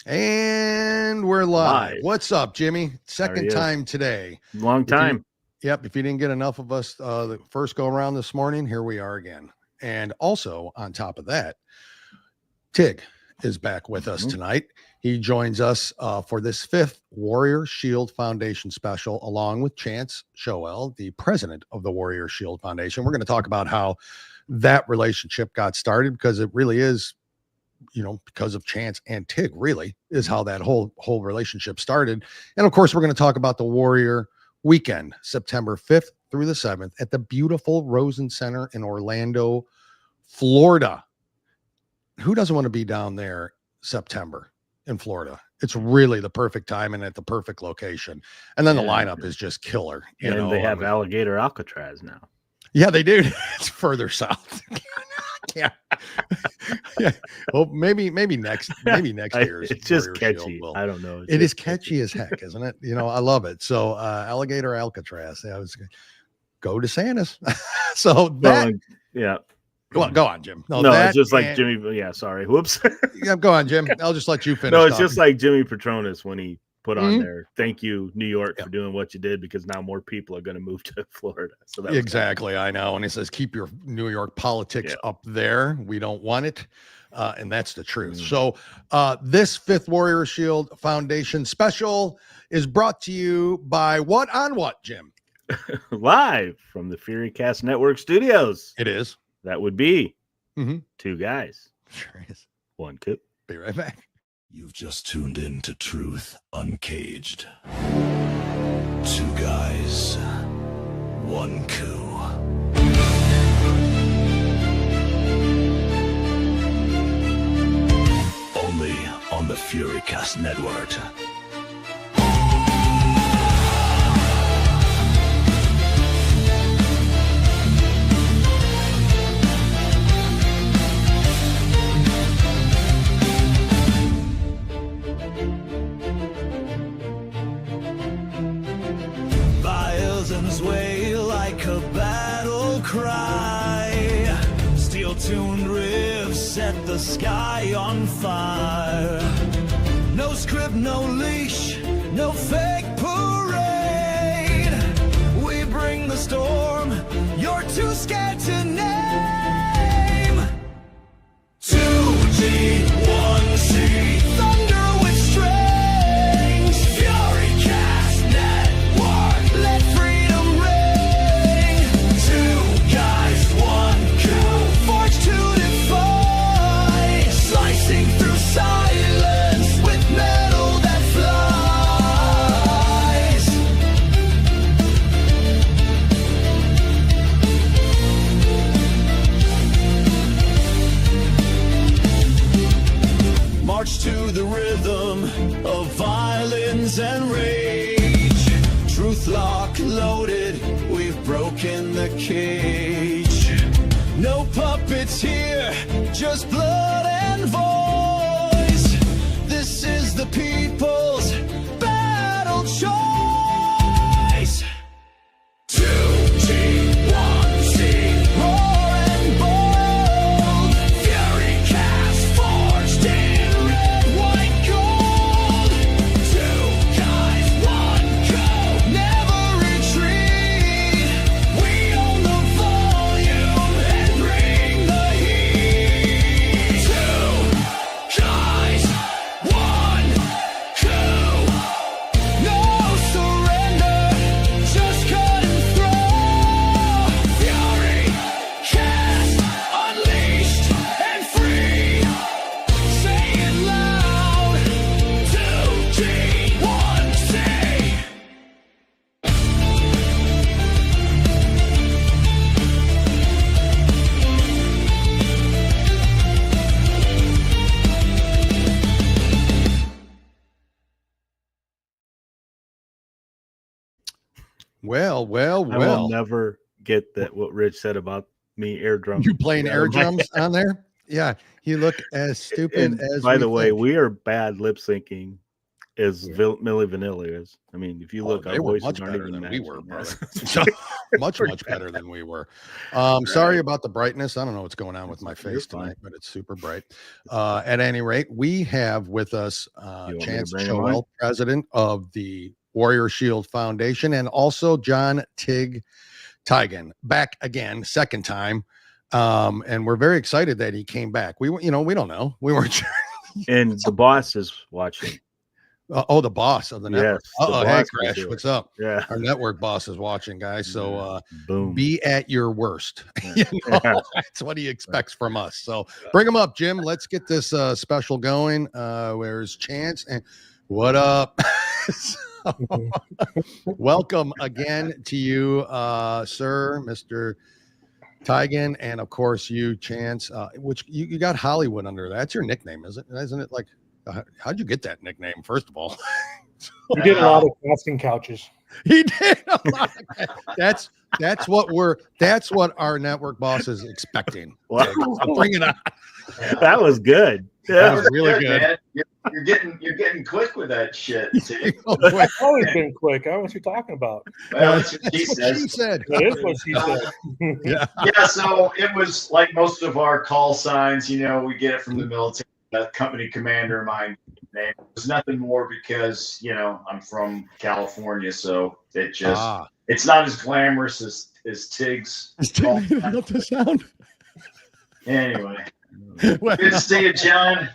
And we're live. Live. What's up, Jimmy? Second you? time today. Long time. If you didn't get enough of us the first go around this morning, here we are again. And also, on top of that, Tig is back with us tonight. He joins us for this fifth Warrior Shield Foundation special, along with Chance Showell, the president of the Warrior Shield Foundation. We're going to talk about how that relationship got started, because it really is, because of Chance and Tig, really is how that whole relationship started. And of course, we're going to talk about the Warrior Weekend, September 5th through the 7th at the beautiful Rosen Center in Orlando, Florida. Who doesn't want to be down there September in Florida? It's really the perfect time and at the perfect location. And then the lineup is just killer. They have Alligator Alcatraz now. Yeah, they do. It's further south. Yeah. Well, maybe next year. It's just catchy. I don't know. It is catchy as heck, isn't it? I love it. So Alligator Alcatraz. I was go to Santa's. So that Go on, Jim. No, it's just like Jimmy. Yeah, sorry. Whoops. Yeah, go on, Jim. I'll just let you finish. No, it's just like Jimmy Petronas when he put on there, thank you, New York, for doing what you did, because now more people are going to move to Florida. So that exactly, I know. And he says, keep your New York politics up there. We don't want it. And that's the truth. So this Fifth Warrior Shield Foundation special is brought to you by What on What, Jim? Live from the FuryCast Network studios. It is. That would be two guys. Sure is. One Coup. Be right back. You've just tuned in to Truth Uncaged. Two guys, one coup. Only on the FuryCast Network. Sway like a battle cry. Steel-tuned riffs set the sky on fire. No script, no leash, no fake parade. We bring the storm you're too scared to name. 2G, 1C, thunder with strange. FuryCast Network, let freedom ring. Two guys, one coup, forged to defy. Slicing through silence with metal that flies. March to the rhythm of violence and rage. Truth lock loaded, we've broken the cage. No puppets here, just blood and voice. This is the people's battle choice. 2G, 1C, roar and bold. FuryCast forged in red, white, gold. Two guys, one coup, never retreat. We own the volume and bring the heat. Two guys, one coup. No surrender, just cut and throw. FuryCast unleashed and free. Say it loud. 2G, 1C. Well. I will never get that what Rich said about me air drums. You playing air drums on there? Yeah. You look as stupid And as by we the way, think. we are bad lip syncing as Milli Vanilli is. I mean, if you look, our they were voices much aren't better even than we matching. were, Yeah. brother. So, much better than we were. Sorry about the brightness. I don't know what's going on with my face tonight, but it's super bright. At any rate, we have with us Chance Showell, president of the Warrior Shield Foundation, and also John Tiegen, back again, second time. And we're very excited that he came back. We don't know. We weren't sure. And the boss is watching. The boss of the network. Yes, hey, Crash, what's up? Yeah, our network boss is watching, guys. So boom, be at your worst. That's what he expects from us. So bring him up, Jim. Let's get this special going. Where's Chance? And what up? Welcome again to you, sir, Mr. Tiegen, and of course you, Chance. Which you got Hollywood under. That's your nickname, isn't it? Like. How'd you get that nickname, first of all? You did a lot of casting couches. He did a lot of, that's what our network boss is expecting. Wow. So bring it on. That was good. That was really good. You're getting quick with that shit. I've always been quick. I don't know what you're talking about. Well, that's what she said. That is what she said. Yeah, so it was like most of our call signs, we get it from the military. A company commander of mine name. It was nothing more because I'm from California, so it just it's not as glamorous as Tig's. Not the sound. Anyway, good to see you, John.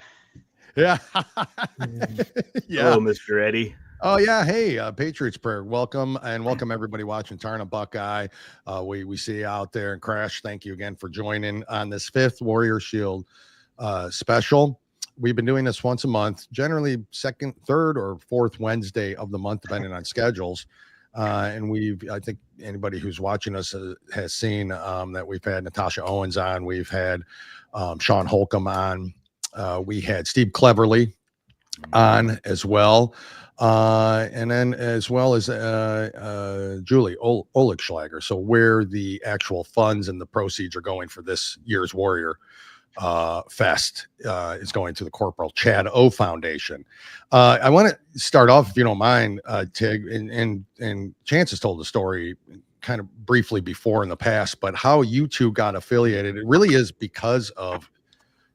Yeah. Hello, Mr. Eddie. Oh yeah, hey, Patriots prayer. Welcome everybody watching Tarn and Buckeye. We see you out there, and Crash. Thank you again for joining on this 5th Warrior Shield special. We've been doing this once a month, generally second, third, or fourth Wednesday of the month, depending on schedules. And I think anybody who's watching us has seen that we've had Natasha Owens on, we've had Sean Holcomb on, we had Steve Cleverly on as well, and then as well as Julie Oligschlager. So where the actual funds and the proceeds are going for this year's Warrior Fest is going to the Corporal Chad O Foundation. I want to start off, if you don't mind, Tig, and Chance has told the story kind of briefly before in the past, but how you two got affiliated. It really is because of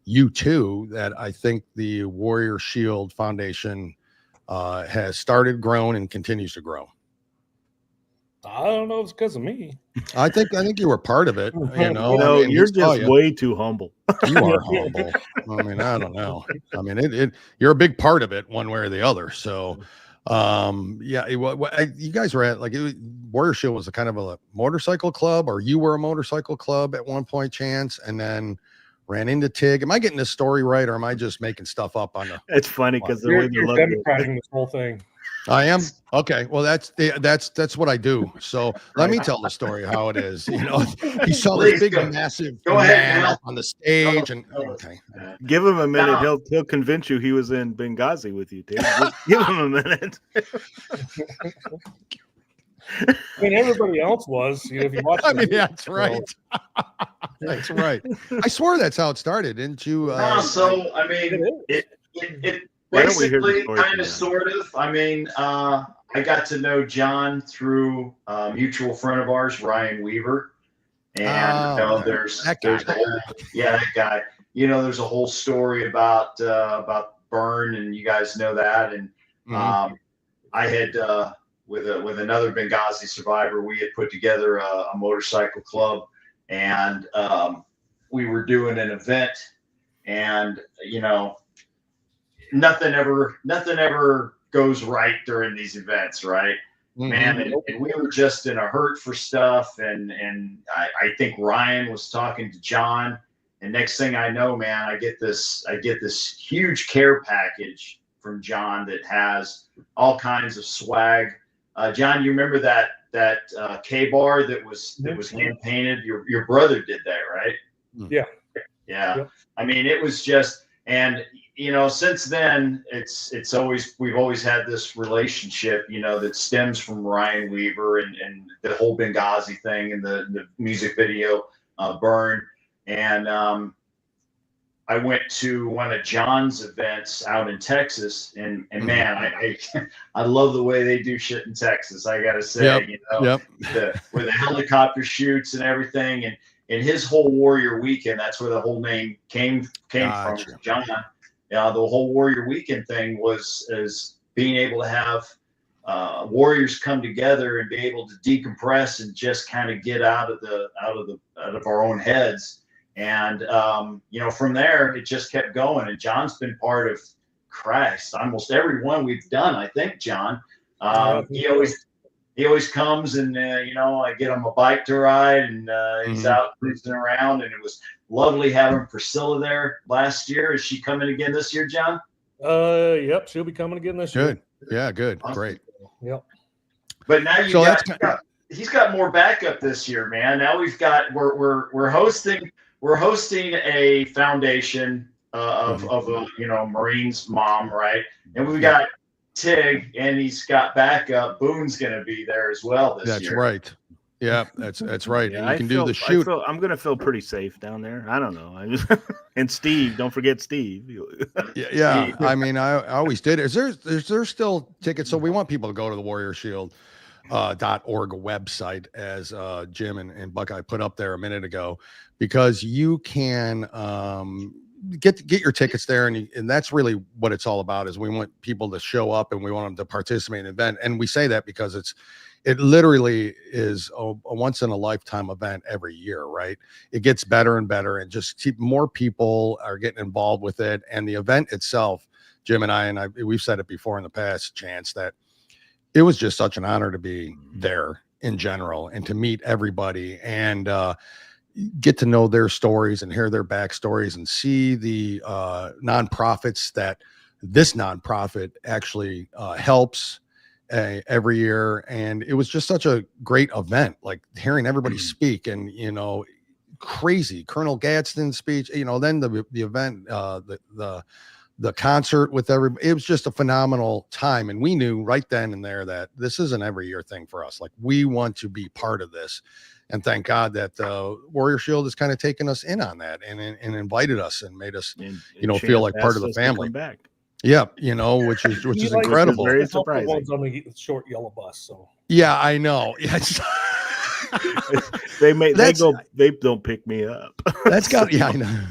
you two that I think the Warrior Shield Foundation has started, grown, and continues to grow. I don't know if it's because of me. I think you were part of it. You're just way too humble. You are humble. I mean, I don't know. I mean, you're a big part of it, one way or the other. So, you guys were at Warrior Shield was a kind of a motorcycle club, or you were a motorcycle club at one point, Chance, and then ran into Tig. Am I getting this story right, or am I just making stuff up on the? It's funny because you're democrating this whole thing. I am. Okay. Well, that's what I do. So let me tell the story how it is. He saw this big, massive man up on the stage, and okay. Give him a minute. He'll convince you he was in Benghazi with you, Dave. Give him a minute. I mean, everybody else was. If you watch. I mean, that's right. That's right. I swore that's how it started, didn't you? So I mean, it basically, kind of, sort of. I mean, I got to know John through a mutual friend of ours, Ryan Weaver, and there's a whole, that guy. There's a whole story about Burn, and you guys know that. And I had with another Benghazi survivor, we had put together a motorcycle club, and we were doing an event, and nothing ever goes right during these events, right? Man, and we were just in a hurt for stuff, and I think Ryan was talking to John, and next thing I know, man, I get this huge care package from John that has all kinds of swag. John, you remember that K-bar that was hand painted? Your brother did that, right? Yeah. Yeah. I mean, it was just, and since then, we've always had this relationship, that stems from Ryan Weaver and the whole Benghazi thing and the music video, Burn. And I went to one of John's events out in Texas, and man, I love the way they do shit in Texas. I gotta say, where the helicopter shoots and everything, and his whole Warrior Weekend. That's where the whole name came from, John. The whole Warrior Weekend thing is being able to have warriors come together and be able to decompress and just kind of get out of our own heads. And from there it just kept going. And John's been part of almost every one we've done, I think, John. He always comes, and I get him a bike to ride, and he's out cruising around. And it was lovely having Priscilla there last year. Is she coming again this year, John? Yep, she'll be coming again this year. Good. Yeah, good. Awesome. Great. Yep. But now he's got more backup this year, man. Now we're hosting a foundation of a Marine's mom, right? And we got Tig, and he's got backup. Boone's going to be there as well this year. That's right. Yeah, that's right. Yeah, and you can do the shoot. I'm going to feel pretty safe down there. I don't know. And Steve, don't forget Steve. Yeah. Steve. I mean, I always did. Is there still tickets? So we want people to go to the WarriorShield.org website, as Jim and Buckeye put up there a minute ago, because you can get your tickets there, and that's really what it's all about. Is we want people to show up, and we want them to participate in the event. And we say that because it literally is a once in a lifetime event every year, right? It gets better and better, and just more people are getting involved with it. And the event itself, Jim and I, we've said it before in the past, Chance, that it was just such an honor to be there in general, and to meet everybody, and get to know their stories and hear their backstories, and see the nonprofits that this nonprofit actually helps every year. And it was just such a great event, like hearing everybody speak, and crazy Colonel Gadsden's speech, then the event, the concert with everybody. It was just a phenomenal time, and we knew right then and there that this is an every year thing for us. Like, we want to be part of this, and thank God that Warrior Shield has kind of taken us in on that, and invited us, and made us feel like part of the family. Back. Yeah, which is incredible. Very surprising. Ones on the short yellow bus. So yeah, I know. Yes. They don't pick me up. That's got I know.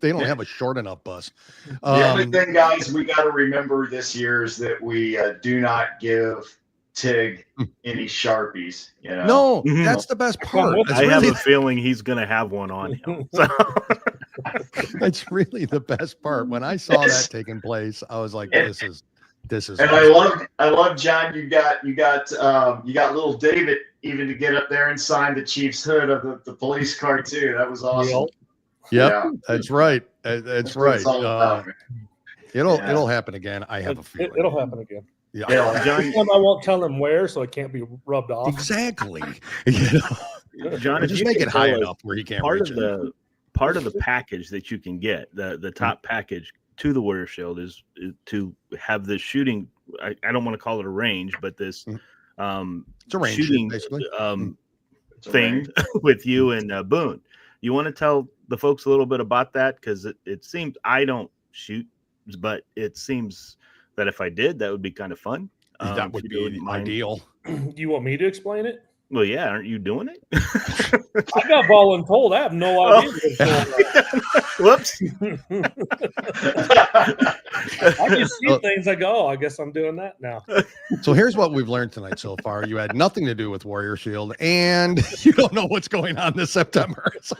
They don't have a short enough bus. The other thing, guys, we got to remember this year is that we do not give Tig any Sharpies. No, that's the best part. I have a feeling he's going to have one on him. So. That's really the best part. When I saw that taking place, I was like, this is. And I love John. You got little David even to get up there and sign the Chief's hood of the police car too. That was awesome. Yep. Yeah. That's right. That's right. It'll happen again. I have a feeling it'll happen again. Yeah. John, I won't tell him where, so it can't be rubbed off. Exactly. John, just make it high enough where he can't reach it. Part of the package that you can get, the top package to the Warrior Shield, is to have this shooting. I don't want to call it a range, but this it's a range shooting basically. Thing with you and Boone. You want to tell the folks a little bit about that? Because it seems I don't shoot, but it seems that if I did, that would be kind of fun. That would be ideal. You want me to explain it? Well, yeah, aren't you doing it? I got voluntold. I have no idea. Whoops. I just see things. I go, I guess I'm doing that now. So here's what we've learned tonight so far. You had nothing to do with Warrior Shield, and you don't know what's going on this September. So.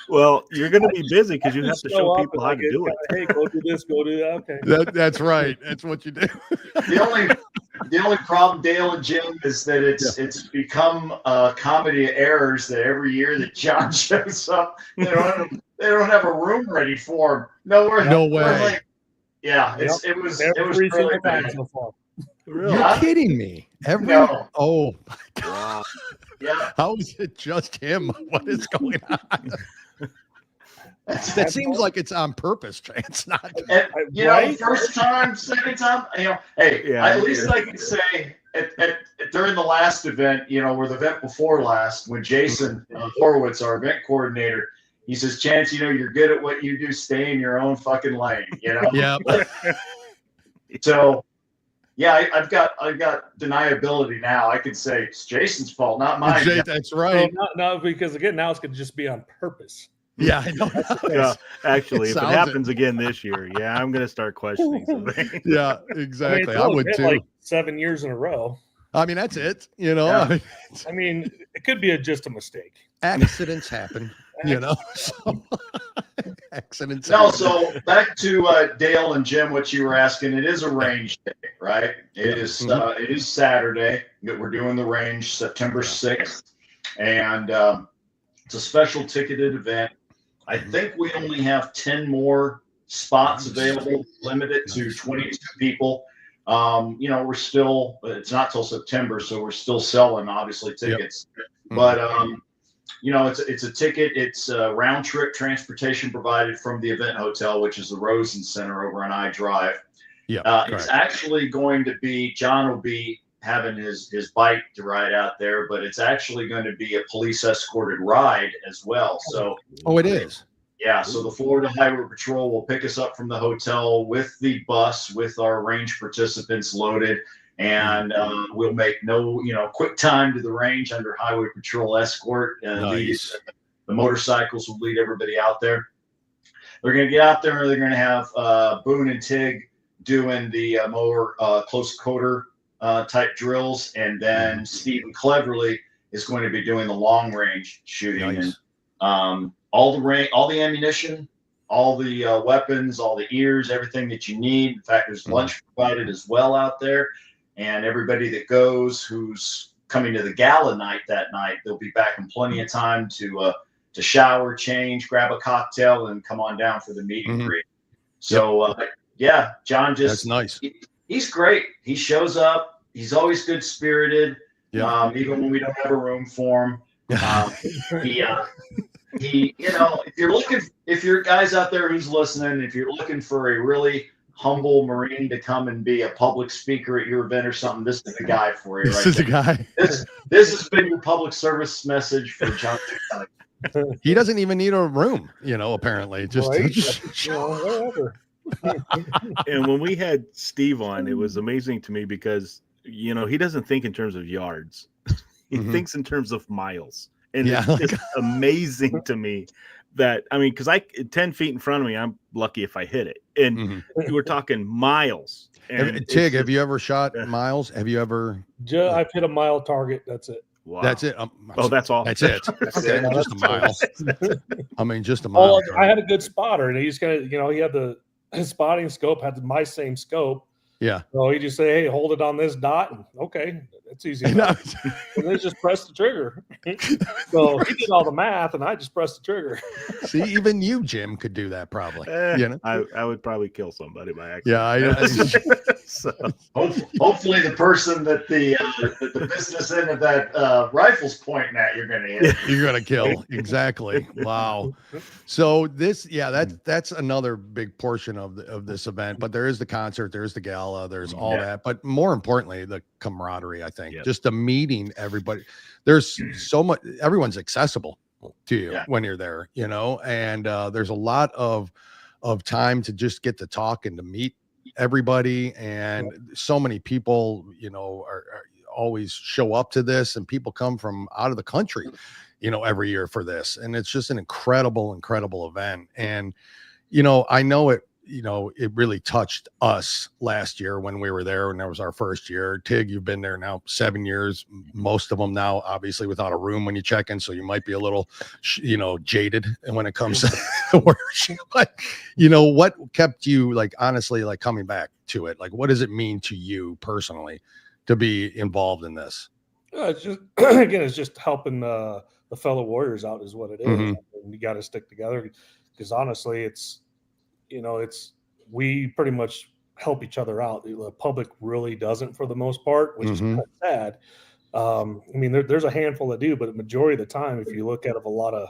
Well, you're going to be busy because you have to show people how to do it. Hey, go do this, go do that. Okay. That's right. That's what you do. The only problem, Dale and Jim, is that it's become a comedy of errors that every year that John shows up, they don't have a room ready for him. No way. It was really bad. So far. Really? You're kidding me. Oh my God. Yeah. How is it just him? What is going on? That seems like it's on purpose, Chance. Not first time, second time. At least I can say during the last event, or the event before last, when Jason Horowitz, our event coordinator, He says, Chance, you're good at what you do. Stay in your own fucking lane, Yeah. So, yeah, I've got deniability now. I could say it's Jason's fault, not mine. Jay, that's right. No, because again, now it's going to just be on purpose. Yeah, I know. Yeah, actually, if it sounds happens again this year, yeah, I'm going to start questioning something. Yeah, exactly. it's I only would been too. like 7 years in a row. I mean, that's it. Yeah. I mean, it could be just a mistake. Accidents happen. So, accidents. No, happen. so back to Dale and Jim, what you were asking. It is a range day, right? It is Saturday that we're doing the range, September 6th, and it's a special ticketed event. I think we only have 10 more spots available, limited to 22 people. We're still, it's not till September, so we're still selling, obviously, tickets. But, it's a ticket. It's a round trip transportation provided from the event hotel, which is the Rosen Center over on I Drive. Yeah, it's actually going to be, John will be having his bike to ride out there, but it's actually going to be a police escorted ride as well. So, it is. Yeah, so the Florida Highway Patrol will pick us up from the hotel with the bus, with our range participants loaded, and we'll make quick time to the range under Highway Patrol escort. Nice. The motorcycles will lead everybody out there. They're going to get out there. They're going to have Boone and Tig doing the more close quarter type drills, and then Stephen Cleverly is going to be doing the long range shooting. Nice. And all the ammunition, all the weapons, all the ears, everything that you need. In fact, there's lunch provided as well out there. And everybody that goes who's coming to the gala night that night, they'll be back in plenty of time to shower, change, grab a cocktail, and come on down for the meet and greet. So, John That's nice. He's great. He shows up. He's always good spirited. Yeah. Even when we don't have a room for him. If you're guys out there who's listening, if you're looking for a really humble Marine to come and be a public speaker at your event or something, this is the guy for you. This is the guy. This has been your public service message for John. He doesn't even need a room, apparently. Just Whatever. And when we had Steve on, it was amazing to me because, he doesn't think in terms of yards. He thinks in terms of miles. And it's just amazing to me that, because 10 feet in front of me, I'm lucky if I hit it. And we're talking miles. And Tig, have you ever shot miles? Have you ever? I've hit a mile target. That's it. Wow. That's it. That's all. That's it. Okay, No, just a mile. Just a Well, mile. I had a good spotter, and he's gonna, he had his spotting scope had my same scope. Yeah. So he just say, "Hey, hold it on this dot." And, okay, that's easy enough. And then just press the trigger. So he did all the math, and I just pressed the trigger. See, even you, Jim, could do that probably. I would probably kill somebody by accident. Yeah, So hopefully the person that the business end of that rifle's pointing at, you're going to hit. You're going to kill. Exactly. Wow. So that's another big portion of this event. But there is the concert, there's the gala, there's all that. But more importantly, the camaraderie, I think. Just the meeting everybody. There's so much. Everyone's accessible to you when you're there, and there's a lot of time to just get to talk and to meet everybody. And so many people, are always show up to this, and people come from out of the country, every year for this. And it's just an incredible event. And, I know it, it really touched us last year when we were there, and that was our first year. Tig, you've been there now 7 years, most of them now, obviously without a room when you check in. So you might be a little, jaded when it comes to worship. But, what kept you honestly, coming back to it? What does it mean to you personally to be involved in this? It's just, again, it's just helping the fellow warriors out is what it is. We got to stick together because honestly, it's we pretty much help each other out. The public really doesn't for the most part, which is kind of sad. There's a handful that do, but the majority of the time, if you look at a lot of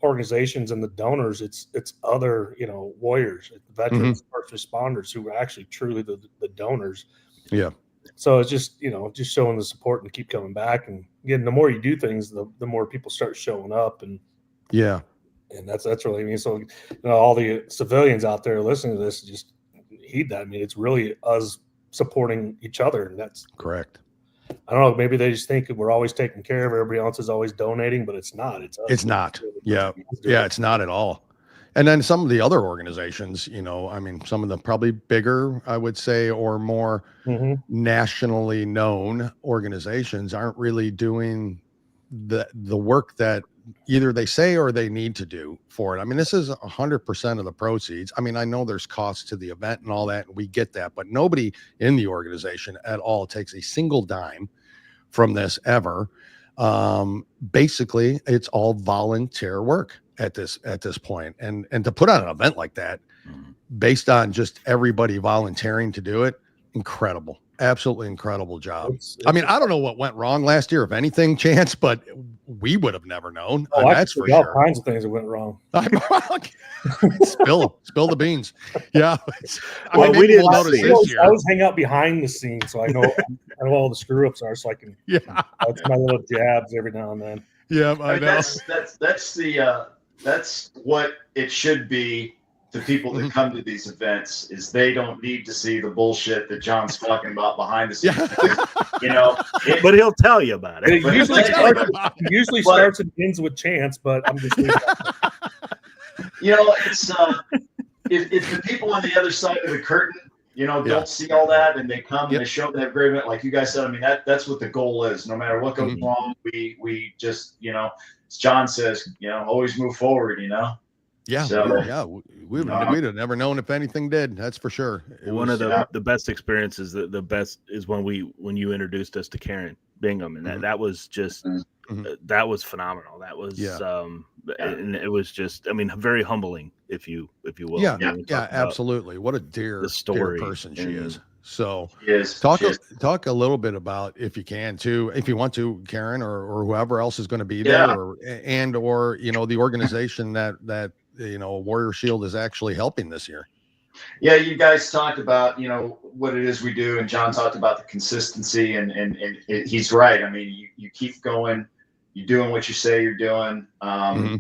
organizations and the donors, it's other, warriors, veterans, first responders who are actually truly the donors. Yeah. So it's just, just showing the support and keep coming back. And again, the more you do things, the more people start showing up. And And that's really, I mean, so all the civilians out there listening to this, just heed that. I mean, it's really us supporting each other, and that's correct. I don't know. Maybe they just think we're always taking care of everybody else is always donating, but it's not. It's us. It's not. Yeah. Yeah. It's not at all. And then some of the other organizations, I mean, some of the probably bigger, I would say, or more nationally known organizations aren't really doing the work that either they say or they need to do for it. I mean, this is 100% of the proceeds. I mean, I know there's costs to the event and all that, and we get that, but nobody in the organization at all takes a single dime from this ever. Basically, it's all volunteer work at this point, and to put on an event like that based on just everybody volunteering to do it, incredible. Absolutely incredible job. I mean, I don't know what went wrong last year, if anything, Chance, but we would have never known. That's for sure. All kinds of things that went wrong. Spill the beans. Yeah. Well, we didn't notice this year. I always hang out behind the scenes, so I know all the screw ups are, so I can. Yeah. That's my little jabs every now and then. Yeah, I mean, that's what it should be. To people that come to these events is they don't need to see the bullshit that John's talking about behind the scenes. But he'll tell you about it. It usually starts and ends with Chance, but I'm just it's if the people on the other side of the curtain, don't see all that, and they come and they show up and have a great event, like you guys said. I mean, that's what the goal is. No matter what goes wrong, we just, as John says, always move forward. Yeah, so, we'd have never known if anything did. That's for sure. One of the best experiences, the best is when you introduced us to Karen Bingham, and that was just that was phenomenal. That was and it was just, I mean, very humbling, if you will. Yeah, absolutely. What a dear person she is. So talk a little bit about, if you can, too, if you want to, Karen, or whoever else is going to be there, or the organization that Warrior Shield is actually helping this year. Yeah, you guys talked about what it is we do, and John talked about the consistency, and he's right. I mean, you keep going, you're doing what you say you're doing.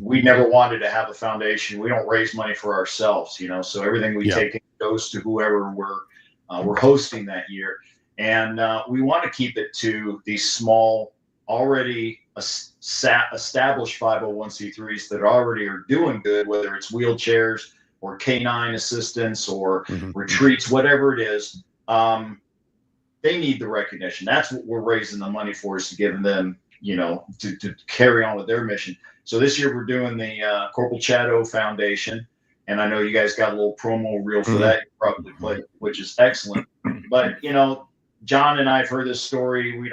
We never wanted to have a foundation. We don't raise money for ourselves, so everything we take in goes to whoever we're hosting that year, and we want to keep it to these small, already established 501c3s that already are doing good, whether it's wheelchairs or canine assistance or retreats, whatever it is. They need the recognition. That's what we're raising the money for, is to give them, to carry on with their mission. So this year we're doing the Corporal Chato Foundation. And I know you guys got a little promo reel for that. You probably played, which is excellent. But, John and I have heard this story.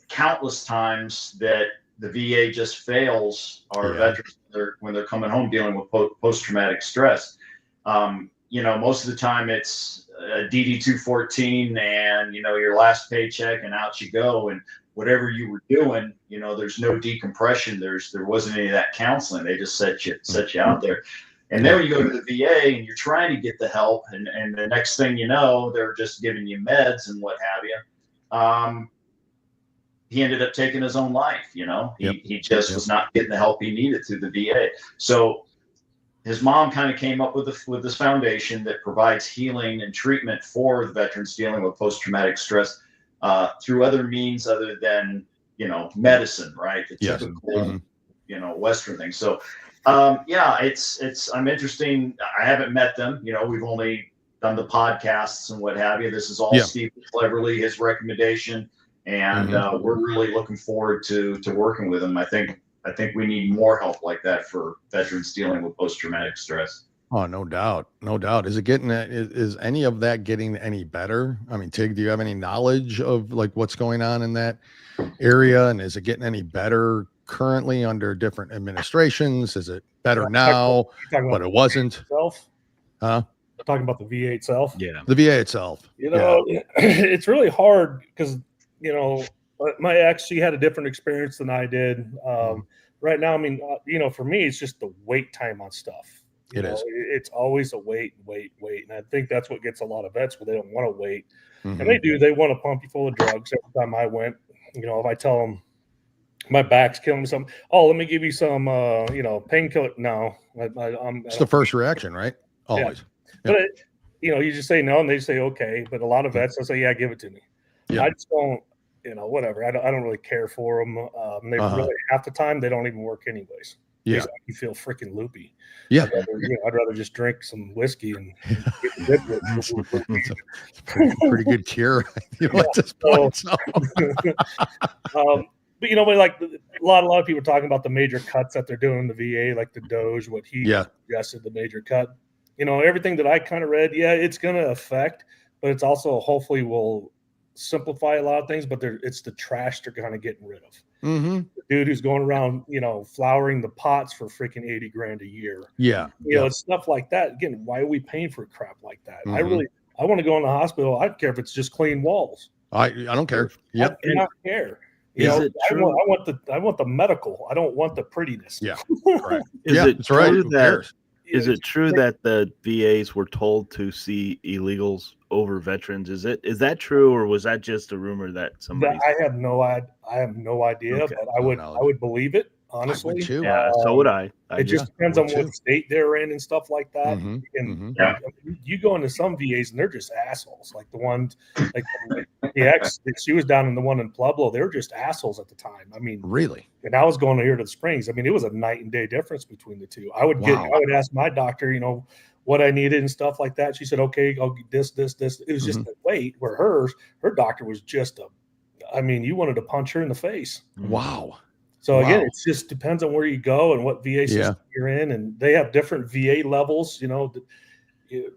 Countless times that the VA just fails our veterans when they're coming home dealing with post-traumatic stress. Most of the time it's DD-214 and, your last paycheck and out you go. And whatever you were doing, there's no decompression. There wasn't any of that counseling. They just set you out there. And then when you go to the VA and you're trying to get the help, and the next thing you know, they're just giving you meds and what have you. He ended up taking his own life. He just was not getting the help he needed through the VA. So his mom kind of came up with this foundation that provides healing and treatment for the veterans dealing with post-traumatic stress through other means other than, medicine, right? The typical, Western thing. So, I'm interesting. I haven't met them. We've only done the podcasts and what have you. This is all Steve Cleverly, his recommendation. And we're really looking forward to working with him. I think we need more help like that for veterans dealing with post-traumatic stress. Oh, no doubt. Is any of that getting any better? I mean, Tig, do you have any knowledge of like what's going on in that area? And is it getting any better currently under different administrations? Is it better now, but it wasn't? Huh? Talking about the VA itself? Yeah. The VA itself. It's really hard because, my ex, she had a different experience than I did. Right now, I mean, for me, it's just the wait time on stuff. It's always a wait. And I think that's what gets a lot of vets, where they don't want to wait. And they want to pump you full of drugs every time I went. If I tell them my back's killing me. Some. Oh, let me give you some, painkiller. No, It's the first reaction, right? Always. But you just say no, and they say okay. But a lot of vets will say, "Yeah, give it to me." Yeah. I just don't, whatever. I don't really care for them. They really half the time they don't even work anyways. Yeah, you feel freaking loopy. Yeah, I'd rather just drink some whiskey and get the pretty good cure. At this point. So. But like a lot of people talking about the major cuts that they're doing in the VA, like the Doge, what he suggested, the major cut. Everything that I kind of read, it's going to affect, but it's also hopefully will simplify a lot of things. But it's the trash they're kind of getting rid of. Mm-hmm. The dude who's going around, flowering the pots for freaking $80,000 a year. Yeah, it's stuff like that. Again, why are we paying for crap like that? Mm-hmm. I want to go in the hospital. I don't care if it's just clean walls. I don't care. I do not care. Is it true? I want the medical. I don't want the prettiness. Yeah, correct. Is it true right. Is it true that the VAs were told to see illegals over veterans? Is that true, or was that just a rumor that somebody? I have no idea, Okay. but I would believe it, honestly. I would too. Yeah, so would I. It just depends on what state they're in and stuff like that. Mm-hmm. And you go into some VAs and they're just assholes. Like the one, like the ex, she was down in the one in Pueblo. They were just assholes at the time. I mean, really. And I was going here to the Springs. I mean, it was a night and day difference between the two. I would ask my doctor, what I needed and stuff like that. She said, "Okay, I'll get this." It was just the weight. Where her doctor was just you wanted to punch her in the face. Wow. So again, it just depends on where you go and what VA system you're in, and they have different VA levels.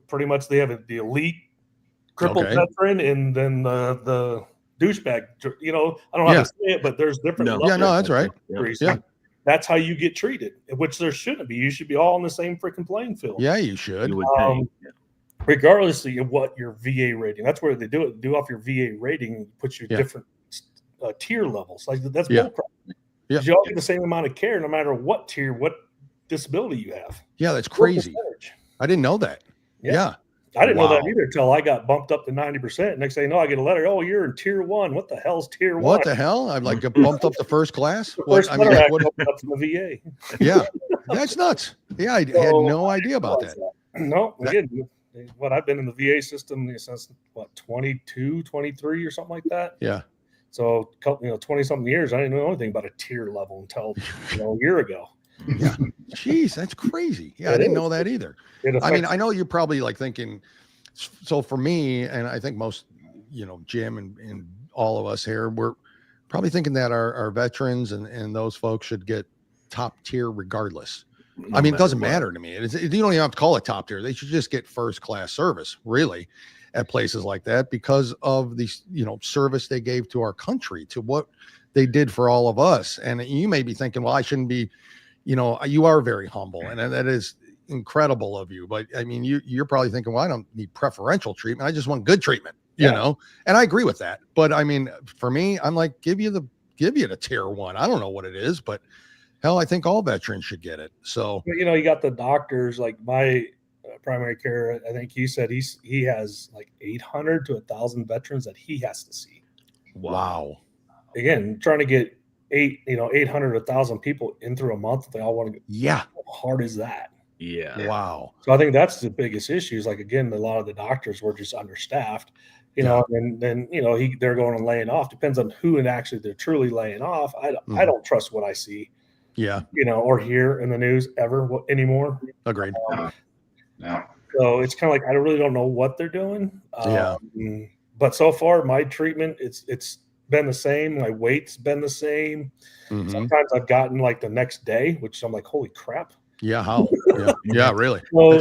Pretty much they have the elite crippled veteran, and then the douchebag. I don't know how to say it, but there's different. levels. Yeah, no, that's right. Yeah. That's how you get treated, which there shouldn't be. You should be all on the same freaking playing field. Yeah, you should. You would regardless of what your VA rating. That's where they do it. Do off your VA rating and put your different tier levels. Like that's bullcrap. Yeah. You all get the same amount of care no matter what tier, what disability you have. Yeah, that's crazy. I didn't know that. Yeah. I didn't know that either until I got bumped up to 90%. Next thing you know, I get a letter. Oh, you're in tier 1. What the hell's tier 1? What the hell? I'm like bumped up to first class. What? Up to the VA. Yeah, that's nuts. Yeah, I had no idea about that. No, again, I've been in the VA system since 22, 23 or something like that. Yeah. So 20 something years, I didn't know anything about a tier level until a year ago. Yeah. Jeez, that's crazy. Yeah, I didn't know that either. I know you're probably like thinking, so for me, and I think most, Jim and all of us here, we're probably thinking that our veterans and those folks should get top tier regardless. It doesn't matter to me. You don't even have to call it top tier. They should just get first class service, really, at places like that because of the, service they gave to our country, to what they did for all of us. And you may be thinking, well, I shouldn't be, you are very humble, and that is incredible of you. But you're probably thinking, well, I don't need preferential treatment. I just want good treatment, you know? And I agree with that. But for me, I'm like, give you the tier 1. I don't know what it is, but hell, I think all veterans should get it. So, you got the doctors, like my primary care. I think he said he has like 800 to 1,000 veterans that he has to see. Wow. Again, trying to get 800 1,000 people in through a month. They all want to go. Yeah. How hard is that? Yeah. Wow. So I think that's the biggest issue. Is like, again, a lot of the doctors were just understaffed, and then they're going and laying off. Depends on who and actually they're truly laying off. I don't trust what I see. Yeah. Or hear in the news ever anymore. Agreed. No. So it's kind of like I really don't know what they're doing. But so far, my treatment it's been the same. My weight's been the same. Mm-hmm. Sometimes I've gotten like the next day, which I'm like, holy crap. Yeah. How? Yeah. Really. Well,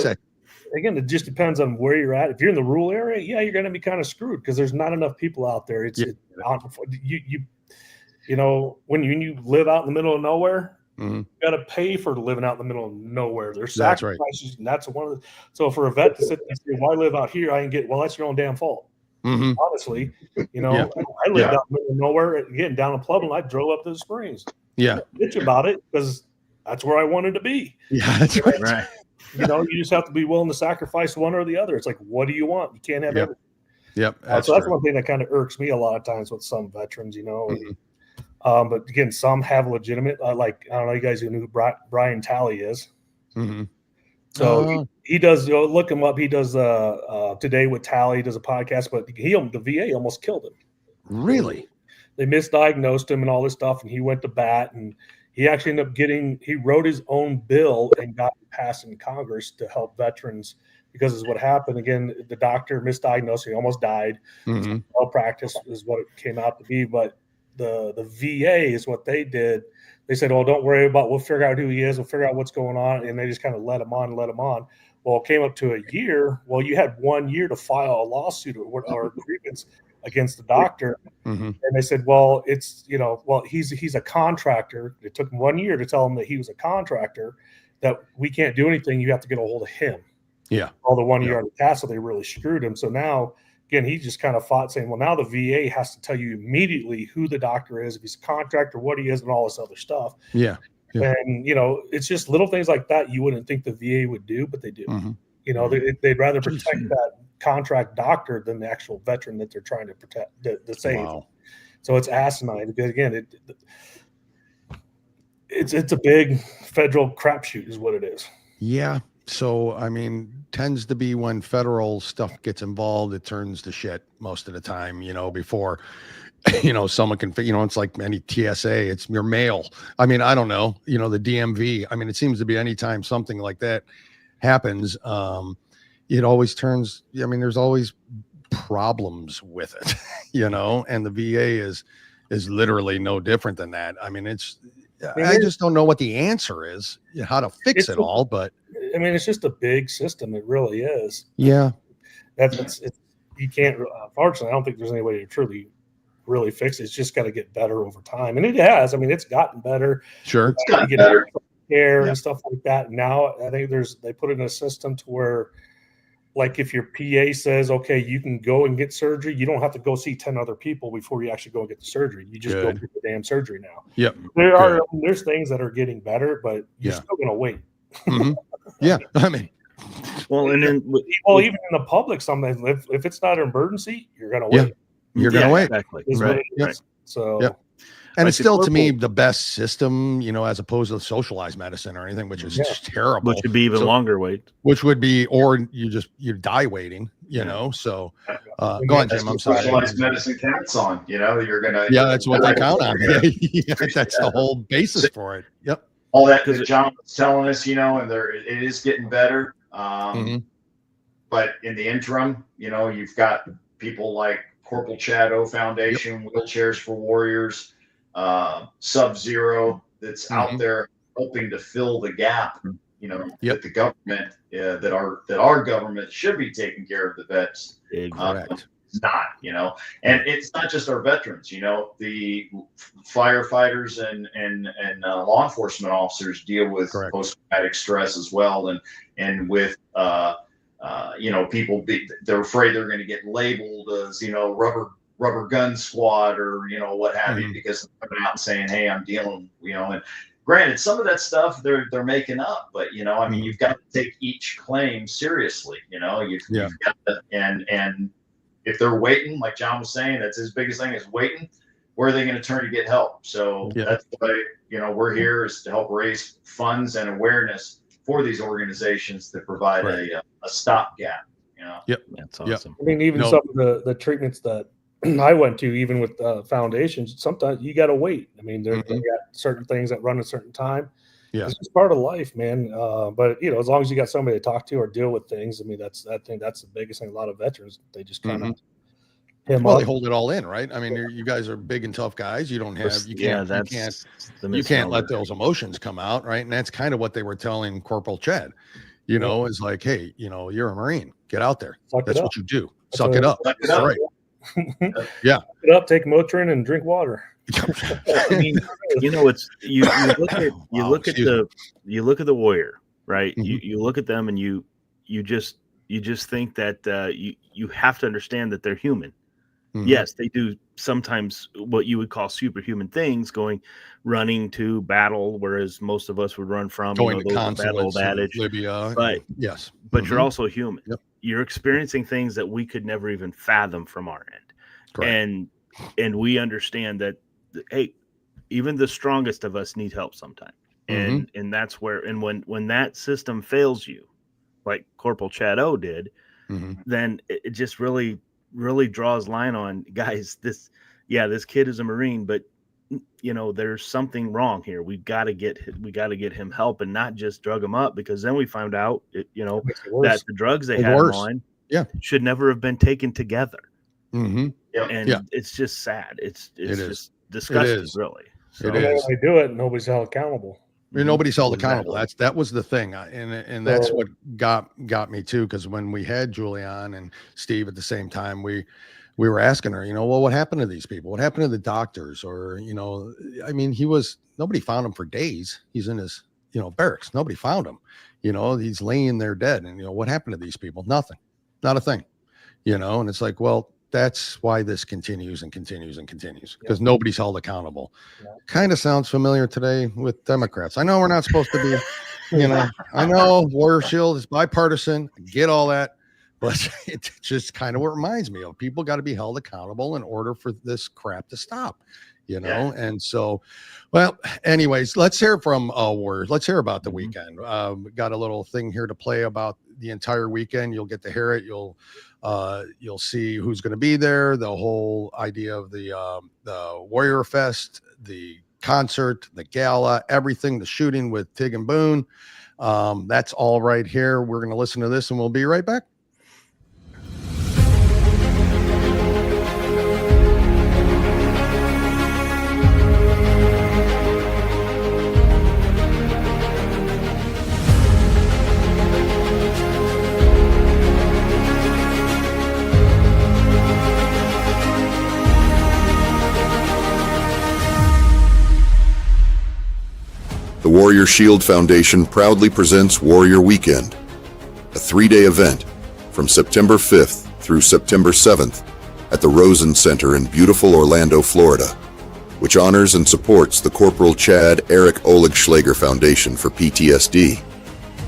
again, it just depends on where you're at. If you're in the rural area, you're going to be kind of screwed because there's not enough people out there. When you live out in the middle of nowhere, you got to pay for living out in the middle of nowhere. There's sacrifices, right. And that's one of the. So for a vet to sit and say, "Why live out here?" I can get. Well, that's your own damn fault. Mm-hmm. Honestly, I lived out in the middle of nowhere. Again, down in Pueblo, I drove up to the Springs. Yeah, bitch about it because that's where I wanted to be. Yeah, that's right. Right. You just have to be willing to sacrifice one or the other. It's like, what do you want? You can't have everything. Yep. So that's one thing that kind of irks me a lot of times with some veterans. But again, some have legitimate, like, I don't know, you guys who knew who Brian Talley is. Mm-hmm. So he does, look him up. He does Today with Talley, he does a podcast, but the VA almost killed him. Really? They misdiagnosed him and all this stuff, and he went to bat, and he actually ended up he wrote his own bill and got it passed in Congress to help veterans, because is what happened. Again, the doctor misdiagnosed, he almost died. Mm-hmm. Malpractice is what it came out to be, but the VA is what they did. They said, "Oh, don't worry about. We'll figure out who he is. We'll figure out what's going on," and they just kind of let him on. Well, it came up to a year. Well, you had 1 year to file a lawsuit or grievance against the doctor, Mm-hmm. and they said, "Well, it's he's a contractor." It took 1 year to tell him that he was a contractor, that we can't do anything. You have to get a hold of him. Yeah. All the 1 year on the task, so they really screwed him. So now, again, he just kind of fought, saying, well, now the VA has to tell you immediately who the doctor is, if he's a contractor, what he is, and all this other stuff. Yeah. Yeah. And, it's just little things like that you wouldn't think the VA would do, but they do. Mm-hmm. They'd rather protect that contract doctor than the actual veteran that they're trying to protect, the save. Wow. So it's asinine, because, again, it's a big federal crapshoot is what it is. Yeah. So, I mean, tends to be when federal stuff gets involved, it turns to shit most of the time, before, someone can, it's like any TSA, it's your mail. I mean, I don't know, the DMV. I mean, it seems to be anytime something like that happens, it always turns, there's always problems with it, and the VA is literally no different than that. I mean, I just don't know what the answer is, how to fix it all, but it's just a big system. It really is. Yeah. You can't, unfortunately, I don't think there's any way to truly really fix it. It's just got to get better over time. And it has. It's gotten better. Sure. It's gotten better. Care and stuff like that. Now I think they put in a system to where, like, if your PA says, okay, you can go and get surgery, you don't have to go see 10 other people before you actually go and get the surgery. You just go get the damn surgery now. Yep. There's things that are getting better, but you're still going to wait. Mm-hmm. Yeah. Well, and then even in the public, sometimes if it's not an emergency, you're going to wait. You're going to wait. Exactly. Right. Yep. So. Yep. And it's still, to me, the best system, as opposed to socialized medicine or anything, which is just terrible. Which would be even longer wait. Which would be, or you die waiting, So go on, Jim. I'm sorry. Socialized medicine counts on, you're going to. Yeah, that's what they count on. That's the whole basis for it. Yep. All that John was telling us, and it is getting better. But in the interim, you've got people like Corporal Chad O Foundation, Wheelchairs for Warriors, Sub-Zero, that's out there helping to fill the gap, that the government, that our government should be taking care of the vets. Correct. It's not, and it's not just our veterans, the firefighters and law enforcement officers deal with post-traumatic stress as well. And with, people, they're afraid they're going to get labeled as, rubber gun squad or, what have you, because they're coming out and saying, hey, I'm dealing, and granted, some of that stuff they're making up, but, you've got to take each claim seriously, you've got to, and if they're waiting, like John was saying, that's his biggest thing is waiting. Where are they going to turn to get help? So that's why, we're here is to help raise funds and awareness for these organizations that provide a stopgap. Yep. That's awesome. Even some of the treatments that I went to, even with foundations, sometimes you got to wait. They got certain things that run a certain time. Yeah, it's just part of life, man. But as long as you got somebody to talk to or deal with things, that's the biggest thing. A lot of veterans, they just kind of they hold it all in, right? You guys are big and tough guys. You don't have you can't let those emotions come out, right? And that's kind of what they were telling Corporal Chad. Is like, hey, you're a Marine. Get out there. That's what you do. Suck it up. That's right. Yeah. Suck it up. Take Motrin and drink water. It's you look at the warrior, right? You look at them and you just think that you have to understand that they're human. Yes, they do sometimes what you would call superhuman things, running to battle, whereas most of us would run from going to consulates adage, Libya. But yes, but you're also human. Yep. You're experiencing things that we could never even fathom from our end. Correct. And we understand that, hey, even the strongest of us need help sometime. And that's where, and when that system fails you, like Corporal Chad O did, then it just really draws line on, guys, this kid is a Marine, but you know, there's something wrong here. We got to get him help, and not just drug him up, because then we found out, that the drugs they had him on should never have been taken together. And it's just sad. It's just disgusting, really. So, it is. They do it, nobody's held accountable. Nobody's held accountable. That was the thing, and that's what got me too. Because when we had Julianne and Steve at the same time, we were asking her, well, what happened to these people? What happened to the doctors? Or I mean, nobody found him for days. He's in his barracks. Nobody found him. He's laying there dead. And what happened to these people? Nothing, not a thing. And it's like, well, that's why this continues and continues and continues, because nobody's held accountable. Kind of sounds familiar today with Democrats. I know we're not supposed to be, I know Warrior Shield is bipartisan. I get all that, but it's just kind of what reminds me of. People got to be held accountable in order for this crap to stop, And so, well, anyways, let's hear from Warriors. Let's hear about the weekend. We got a little thing here to play about the entire weekend. You'll get to hear it. You'll see who's going to be there, the whole idea of the Warrior Fest, the concert, the gala, everything, the shooting with Tig and Boone. That's all right here. We're going to listen to this and we'll be right back. The Warrior Shield Foundation proudly presents Warrior Weekend, a 3-day event from September 5th through September 7th at the Rosen Center in beautiful Orlando, Florida, which honors and supports the Corporal Chad Eric Oleg Schlager Foundation for PTSD,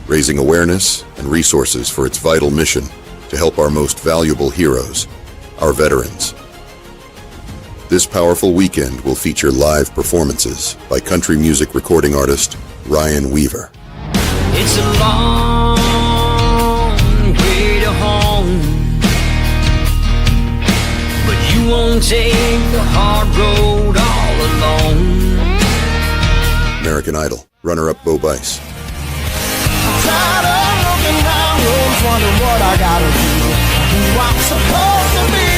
raising awareness and resources for its vital mission to help our most valuable heroes, our veterans. This powerful weekend will feature live performances by country music recording artist Ryan Weaver. It's a long way to home, but you won't take the hard road all alone. American Idol runner-up Bo Bice. Tired of looking down roads, wondering what I gotta do, who I'm supposed to be.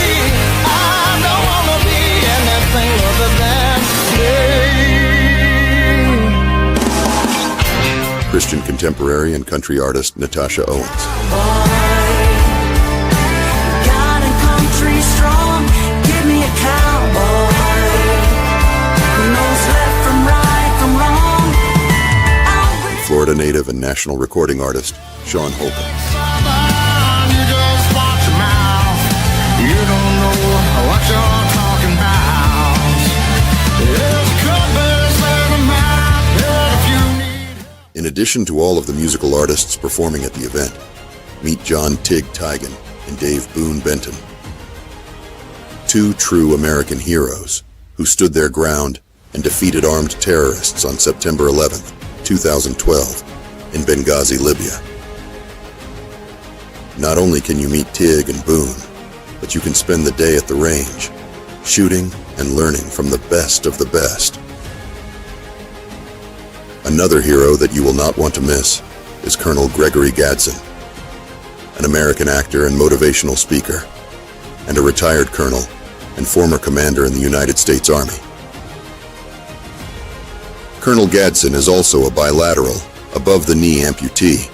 I don't wanna be anything other than me. Christian contemporary and country artist Natasha Owens. God and country strong, give me a cowboy who knows left from right from wrong. Florida native and national recording artist Sean Holcomb. You just watch your mouth. You don't know what you're talking about. There's a compass and a map if you need. In addition to all of the musical artists performing at the event, meet John Tig Tiegen and Dave Boone Benton. 2 true American heroes who stood their ground and defeated armed terrorists on September 11th, 2012 in Benghazi, Libya. Not only can you meet Tig and Boone, but you can spend the day at the range, shooting and learning from the best of the best. Another hero that you will not want to miss is Colonel Gregory Gadsden, an American actor and motivational speaker, and a retired colonel and former commander in the United States Army. Colonel Gadsden is also a bilateral, above-the-knee amputee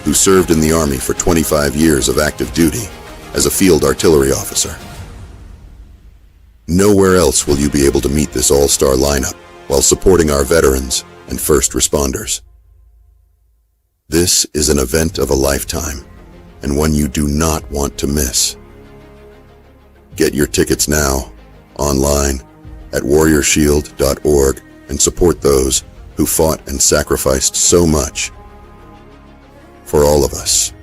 who served in the Army for 25 years of active duty as a field artillery officer. Nowhere else will you be able to meet this all-star lineup while supporting our veterans and first responders. This is an event of a lifetime, and one you do not want to miss. Get your tickets now, online, at warriorshield.org, and support those who fought and sacrificed so much for all of us.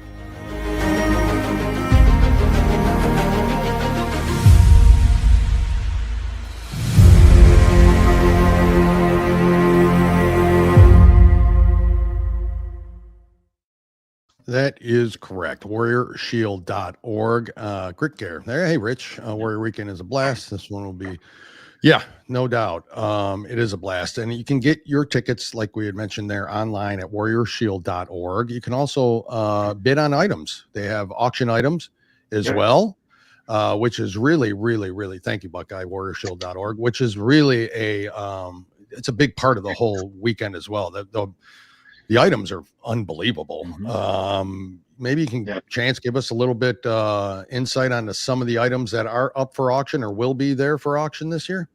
That is correct. WarriorShield.org. Great care there. Hey, Rich. Warrior Weekend is a blast. This one will be, yeah, no doubt. It is a blast. And you can get your tickets, like we had mentioned there, online at WarriorShield.org. You can also bid on items. They have auction items as well, which is really, really, really, thank you, Buckeye, WarriorShield.org, which is really it's a big part of the whole weekend as well. The items are unbelievable. Maybe you can Chance give us a little bit insight onto some of the items that are up for auction or will be there for auction this year.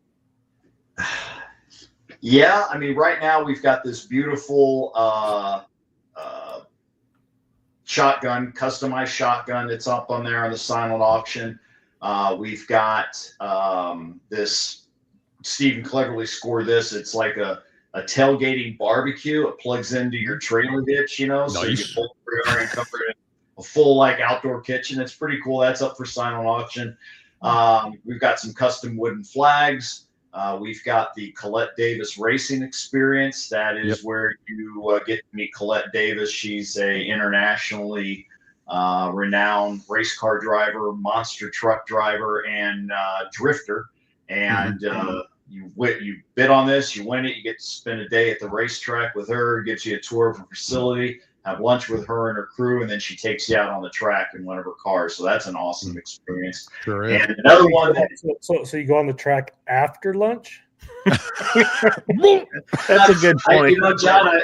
Yeah, I mean, right now we've got this beautiful shotgun, customized shotgun that's up on there on the silent auction. We've got this, Stephen cleverly scored this. It's like a tailgating barbecue. It plugs into your trailer hitch, you know, so you can pull the trailer and cover it. A full like outdoor kitchen. It's pretty cool. That's up for silent auction. We've got some custom wooden flags. We've got the Colette Davis racing experience. That is where you get to meet Colette Davis. She's a internationally renowned race car driver, monster truck driver, and drifter. And you bid on this, you win it, you get to spend a day at the racetrack with her, gives you a tour of her facility, have lunch with her and her crew, and then she takes you out on the track in one of her cars. So that's an awesome experience. Sure is. And another one. So you go on the track after lunch? That's a good point. You know, John,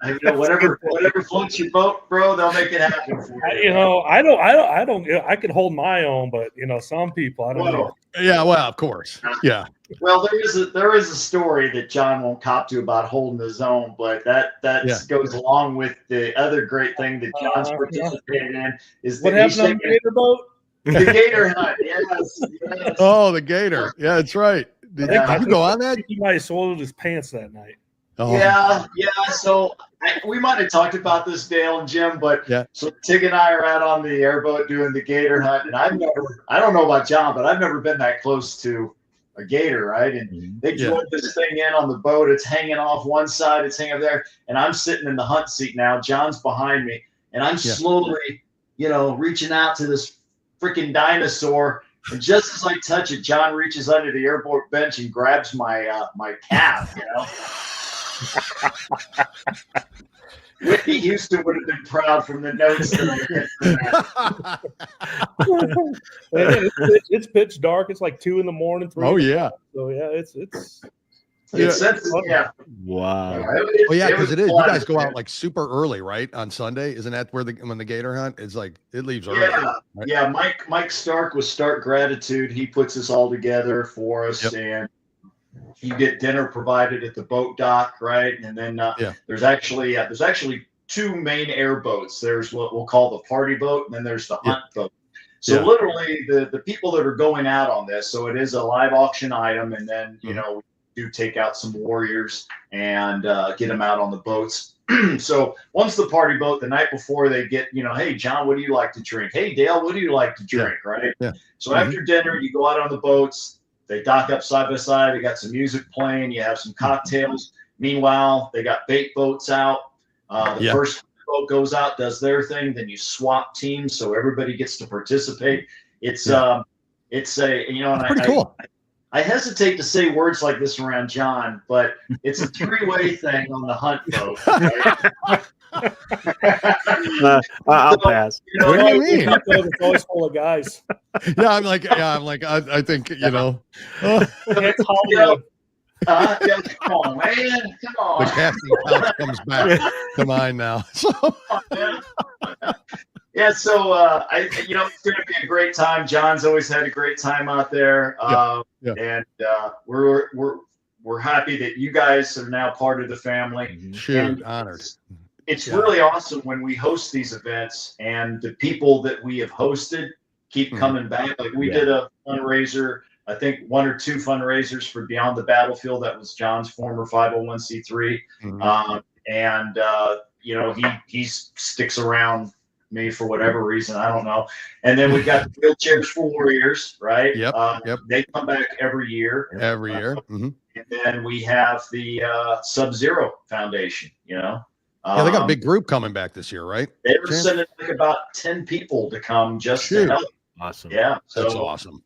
I you know, whatever floats your boat, bro, they'll make it happen for you. You know, I don't. I can hold my own, but you know, some people, I don't know. Yeah, well, of course. Yeah. Well, there is a story that John won't cop to about holding his own, but that goes along with the other great thing that John's participated in is what happened on the Gator boat? The Gator hunt. Yes. Oh, the Gator. Yeah, that's right. Did you go on that? He might have soiled his pants that night. Oh. Yeah. So we might have talked about this, Dale and Jim, but so Tig and I are out on the airboat doing the Gator hunt, and I don't know about John, but I've never been that close to a gator, right? And they drove this thing in on the boat. It's hanging off one side, it's hanging up there, and I'm sitting in the hunt seat now. John's behind me, and I'm slowly, reaching out to this freaking dinosaur. And just as I touch it, John reaches under the airboat bench and grabs my my calf. Whitney Houston would have been proud from the notes that I get. It's pitch dark. It's like 2 a.m. 3. Oh yeah. So yeah, it's wow. Oh yeah, because it is. You guys go out like super early, right? On Sunday, isn't that where when the Gator hunt is? Like it leaves early. Yeah, right? yeah. Mike Stark with Stark Gratitude. He puts this all together for us, and you get dinner provided at the boat dock, right? And then there's actually 2 main airboats. There's what we'll call the party boat, and then there's the hunt boat. So literally, the people that are going out on this, so it is a live auction item, and then we do take out some warriors and get them out on the boats. So once the party boat, the night before they get, hey John, what do you like to drink? Hey Dale, what do you like to drink? Right? Yeah. So after dinner, you go out on the boats. They dock up side by side. They got some music playing. You have some cocktails. Meanwhile, they got bait boats out. The first boat goes out, does their thing. Then you swap teams, so everybody gets to participate. It's pretty cool. I hesitate to say words like this around John, but it's a 3-way thing on the hunt boat. Right? I'll pass. What do you mean? It's always full of guys. I'm like, I think, It's Hollywood. Come on, man. Come on. The casting couch comes back to mind now. So it's going to be a great time. John's always had a great time out there. And we're happy that you guys are now part of the family. Sure, honored. It's really awesome when we host these events and the people that we have hosted keep coming back. Like we did a fundraiser, I think 1 or 2 fundraisers for Beyond the Battlefield. That was John's former 501c3. He sticks around me for whatever reason. I don't know. And then we got the wheelchairs for warriors, right? They come back every year. And then we have the Sub-Zero Foundation, Yeah, they got a big group coming back this year, right? They were sending like about 10 people to come just to Shoot. help. Awesome. Yeah, That's so awesome.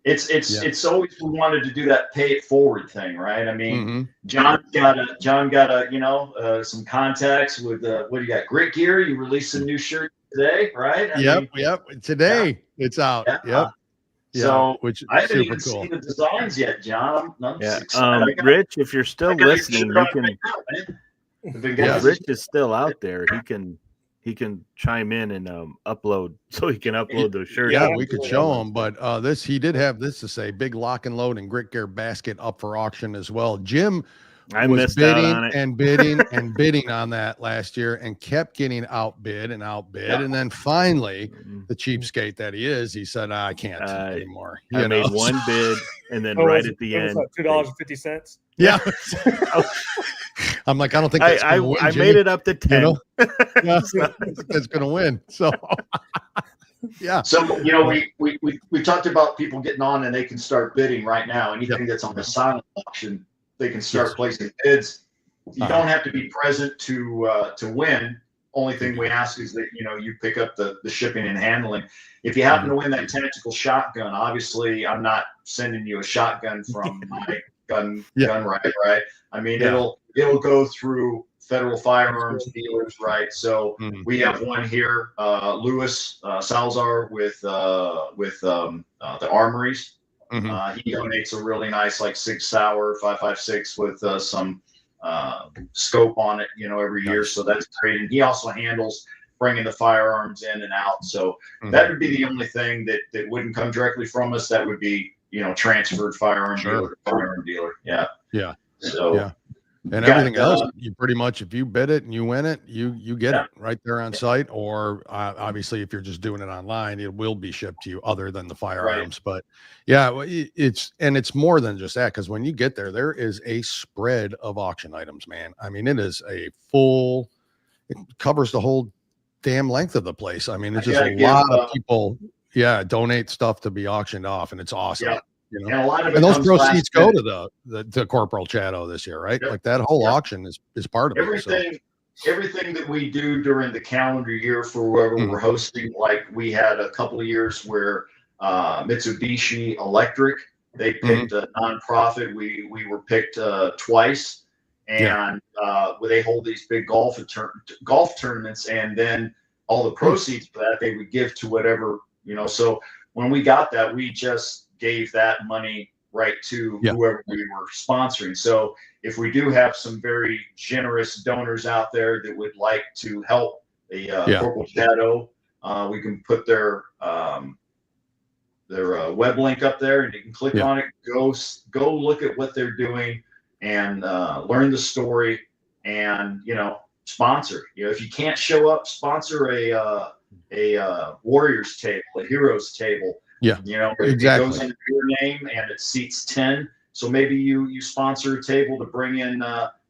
it's always we wanted to do that pay it forward thing, right? I mean, Mhm. John got a some contacts with what do you got? Grit Gear. You released some new shirt today, right? I mean, Yep. Today it's out. yeah. Yep. So which is I haven't super even cool. seen the designs yet, John. I'm Yeah. excited. I got- Rich, if you're I still got your listening, shirt you on can. right now, man. The Yeah. If Rich is still out there, he can chime in and upload, so he can upload those shirts. Yeah, we could show him, but he did have this to say: big lock and load and Grit Gear basket up for auction as well. Jim I was missed out bidding on it. and bidding and bidding on that last year and kept getting outbid and outbid. Yeah. And then finally, the cheapskate that he is, he said, I can't anymore. I made one bid, and then What right was at it? the What was end, that, $2.50? Yeah. I'm like, I don't think that's I going to win. I Jimmy. made it up to 10. You know? Yeah, that's going to win. So, yeah. So we talked about people getting on and they can start bidding right now. Anything that's on the silent auction, they can start placing bids. You don't have to be present to win. Only thing we ask is that you pick up the shipping and handling. If you happen to win that tactical shotgun, obviously I'm not sending you a shotgun from my gun right? I mean it'll go through federal firearms dealers, right? So we have one here, Louis Salazar with the Armories. He donates a really nice like 6 Sauer 5.56 with some scope on it, every year. So that's great. And he also handles bringing the firearms in and out. So that would be the only thing that wouldn't come directly from us. That would be, transferred firearm dealer to firearm dealer. Yeah. Yeah. So. Yeah. And everything else, you pretty much, if you bid it and you win it, you get it right there on site. Or obviously, if you're just doing it online, it will be shipped to you other than the firearms. Right. But yeah, it's more than just that, because when you get there, there is a spread of auction items, man. I mean, it is it covers the whole damn length of the place. I mean, it's just a lot of people, donate stuff to be auctioned off, and it's awesome. Yeah. And a lot of and those proceeds go to the Corporal Chato this year, right? Yep. Like that whole auction is part of everything. So. Everything that we do during the calendar year for whoever we're hosting, like we had a couple of years where Mitsubishi Electric, they picked a nonprofit. We were picked twice, and they hold these big golf tournaments, and then all the proceeds for that they would give to whatever So when we got that, we just gave that money right to whoever we were sponsoring. So if we do have some very generous donors out there that would like to help the Corporal Shadow, we can put their web link up there, and you can click on it. Go look at what they're doing and learn the story, and sponsor. If you can't show up, sponsor a Warriors table, a Heroes table. Yeah, exactly. It goes under your name and it seats 10. So maybe you sponsor a table to bring in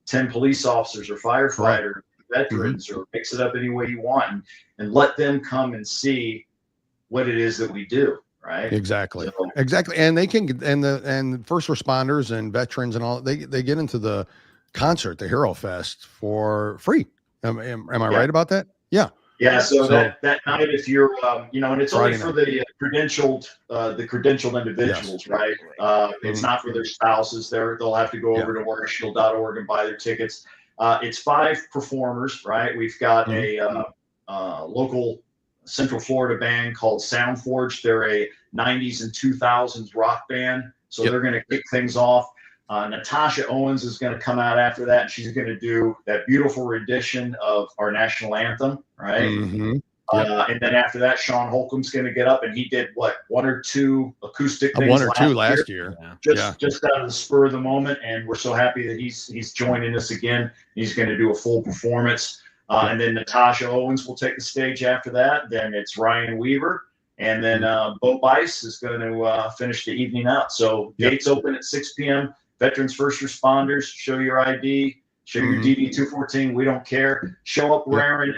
10 police officers or firefighters, veterans, or mix it up any way you want, and let them come and see what it is that we do. Right. Exactly. Exactly. And they can and first responders and veterans and all they get into the concert, the Hero Fest, for free. Am I right about that? Yeah. Yeah, so that night, if you're, and it's Friday only for the credentialed individuals, right? It's not for their spouses. They'll have to go over to warriorsshield.org and buy their tickets. It's 5 performers, right? We've got a local Central Florida band called Soundforge. They're a 90s and 2000s rock band, so they're going to kick things off. Natasha Owens is going to come out after that, and she's going to do that beautiful rendition of our national anthem, right? And then after that, Sean Holcomb's going to get up, and he did 1 or 2 acoustic things last year. Just out of the spur of the moment, and we're so happy that he's joining us again. He's going to do a full performance, and then Natasha Owens will take the stage after that. Then it's Ryan Weaver, and then Bo Bice is going to finish the evening out. So gates open at 6 p.m. Veterans, first responders, show your ID, show your DD-214. We don't care. Show up wearing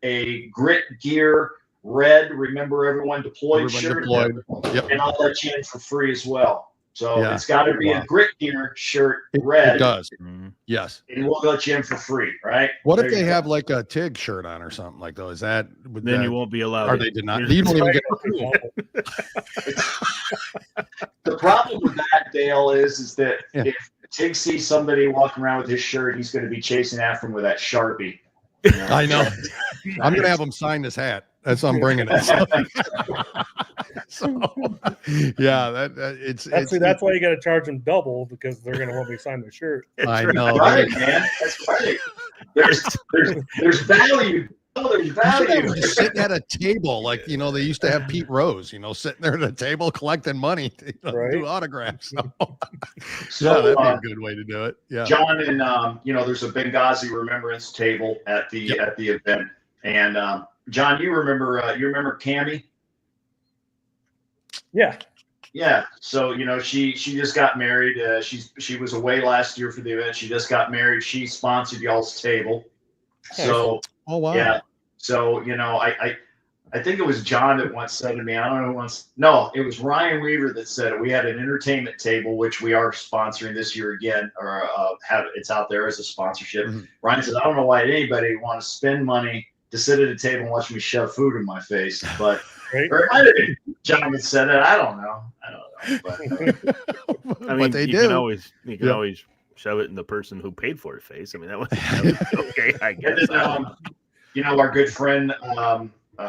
a Grit Gear red, remember everyone deployed shirt. And I'll let you in for free as well. So Yeah. it's got to be a grit gear shirt, red. It does. Mhm. Yes. And we'll let you in for free, right? What There if they you go. have like a TIG shirt on or something like that? Is that would Then that, you won't be allowed. are in. they denied? You're- You don't even get The problem with that, Dale, is that Yeah. if Tig sees somebody walking around with his shirt, he's going to be chasing after him with that Sharpie. You know? I know. I'm gonna have them sign this hat. That's what I'm bringing it. So, yeah, it's Actually, that's why you got to charge them double, because they're going to want me to sign their shirt. I know. Right, man. That's right. There's value. Oh, there's You should have value. them just sitting at a table, like they used to have Pete Rose, sitting there at a table collecting money to do Right. autographs. So, yeah, that'd be a good way to do it. Yeah. John and there's a Benghazi remembrance table at the event, and John, you remember Cammie? Yeah. Yeah. So she just got married. She was away last year for the event. She just got married. She sponsored y'all's table. So Oh wow. yeah. So I think it was John that once said to me, I don't know once. No, it was Ryan Weaver that said it. We had an entertainment table, which we are sponsoring this year again, or it's out there as a sponsorship. Mhm. Ryan says, I don't know why anybody would want to spend money to sit at a table and watch me shove food in my face, but Right. or it might have been John that said it. I don't know. But, I mean, But they you do. can always Yeah. always shove it in the person who paid for his face. I mean, that was okay, I and guess. then, our good friend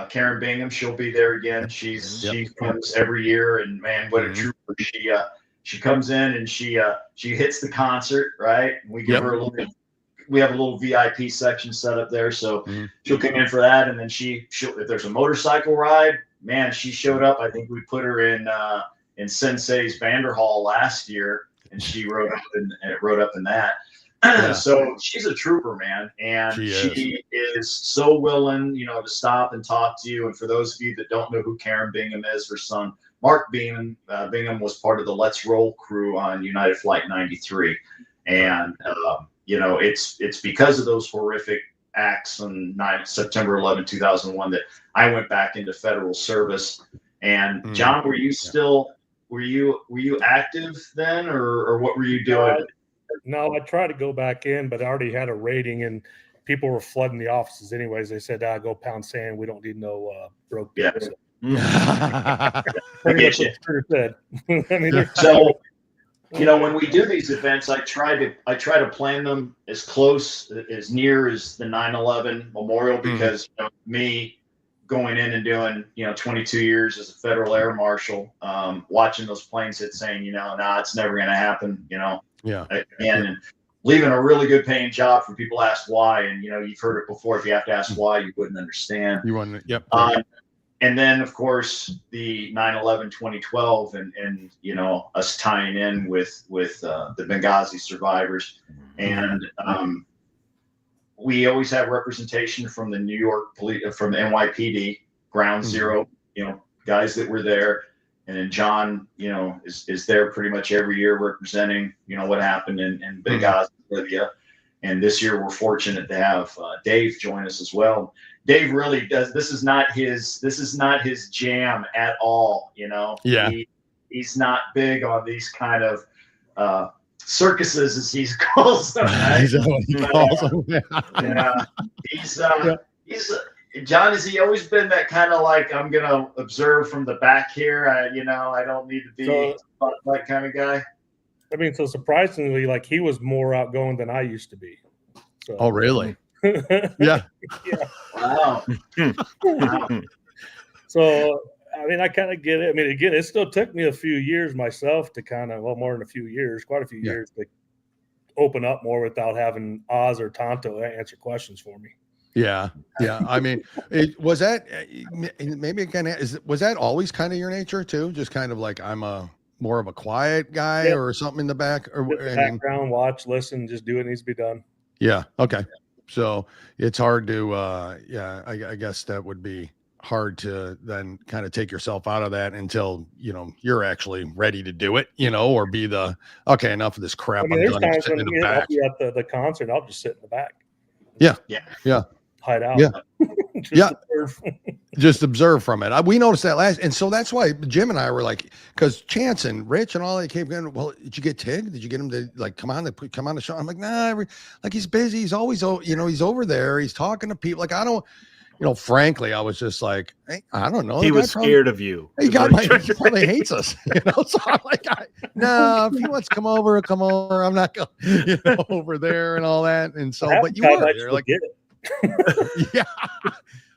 Karen Bingham, she'll be there again. She comes every year, and man, what a trooper! She comes in and she hits the concert, right? We give her a little. We have a little VIP section set up there, so she'll come in for that, and then she'll if there's a motorcycle ride, man, she showed up. I think we put her in Sensei's Vanderhall last year, and she rode up in that. Yeah. So she's a trooper, man, and she is so willing, to stop and talk to you. And for those of you that don't know who Karen Bingham is, her son Mark Bingham was part of the Let's Roll crew on United Flight 93, and it's because of those horrific acts on September 11, 2001 that I went back into federal service. And John, were you still were you active then, or what were you doing? No, I tried to go back in, but I already had a rating, and people were flooding the offices anyways. They said, go pound sand. We don't need no broke people. So pretty much what Scooter said. I mean, So, when we do these events, I try to plan them as near as the 9/11 memorial, because me going in and doing 22 years as a federal air marshal, watching those planes hit, saying nah, it's never going to happen, and leaving a really good paying job for people ask why, and you've heard it before. If you have to ask why, you wouldn't understand. You want yep. And then, of course, the 9/11 2012 and us tying in with the Benghazi survivors. And we always have representation from the New York police, from the NYPD, Ground Zero, guys that were there. And then John, is there pretty much every year representing, what happened in Benghazi, Libya. And this year we're fortunate to have Dave join us as well. Dave really does. This is not his jam at all. Yeah. He's not big on these kind of circuses, as he calls them. Right? John, has he always been that kind of like, I'm gonna observe from the back here? I don't need to be that kind of guy. I mean, so surprisingly, like, he was more outgoing than I used to be. So. Oh, really? Yeah. Wow. So, I mean, I kind of get it. I mean, again, it still took me a few years myself to more than a few years, quite a few years to open up more without having Oz or Tonto answer questions for me. Yeah. I mean, was that always kind of your nature too? Just kind of like, I'm more of a quiet guy or something in the back, or background, watch, listen, just do what needs to be done. Yeah. Okay. So it's hard to, I guess that would be hard to then kind of take yourself out of that until, you're actually ready to do it, or be okay, enough of this crap. I mean, there's times sitting when in the back. I'll be at the concert, I'll just sit in the back. Yeah. Hide out. Yeah. Just observe from it. We noticed that last, and so that's why Jim and I were like, because Chance and Rich and all they came in. Well, did you get Tig? Did you get him to like come on the show? I'm like, nah, like he's busy. He's always, he's over there. He's talking to people. Like I don't, frankly, I was just like, hey, I don't know. He was scared of you. He probably hates us, So I'm like, no, if he wants to come over, come over. I'm not going, over there and all that. And so, but you were there, like, yeah.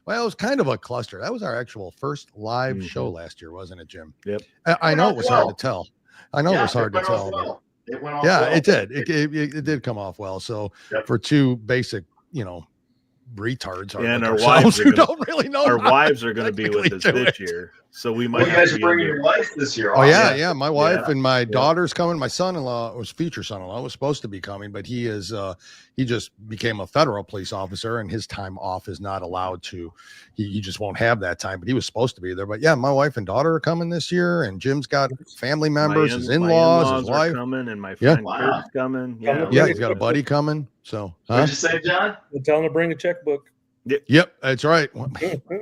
Well, it was kind of a cluster. That was our actual first live show last year, wasn't it, Jim? Yep. I know it was hard to tell. It was hard to tell. Well. It went off well. It did. It did come off well. So for two basic, retards, and our wives who don't really know. Our wives are going to be with us this year, so we might. You guys are bringing your wife this year. Oh yeah. My wife and my daughter's coming. My son-in-law, was future son-in-law, was supposed to be coming, but he is. He just became a federal police officer, and his time off is not allowed to. He just won't have that time. But he was supposed to be there. But yeah, my wife and daughter are coming this year, and Jim's got family members, his in-laws, his wife, coming, and my friend Kurt's coming. Yeah, he's got a buddy coming. So, what'd you say, John? Tell him to bring a checkbook. Yep, that's right.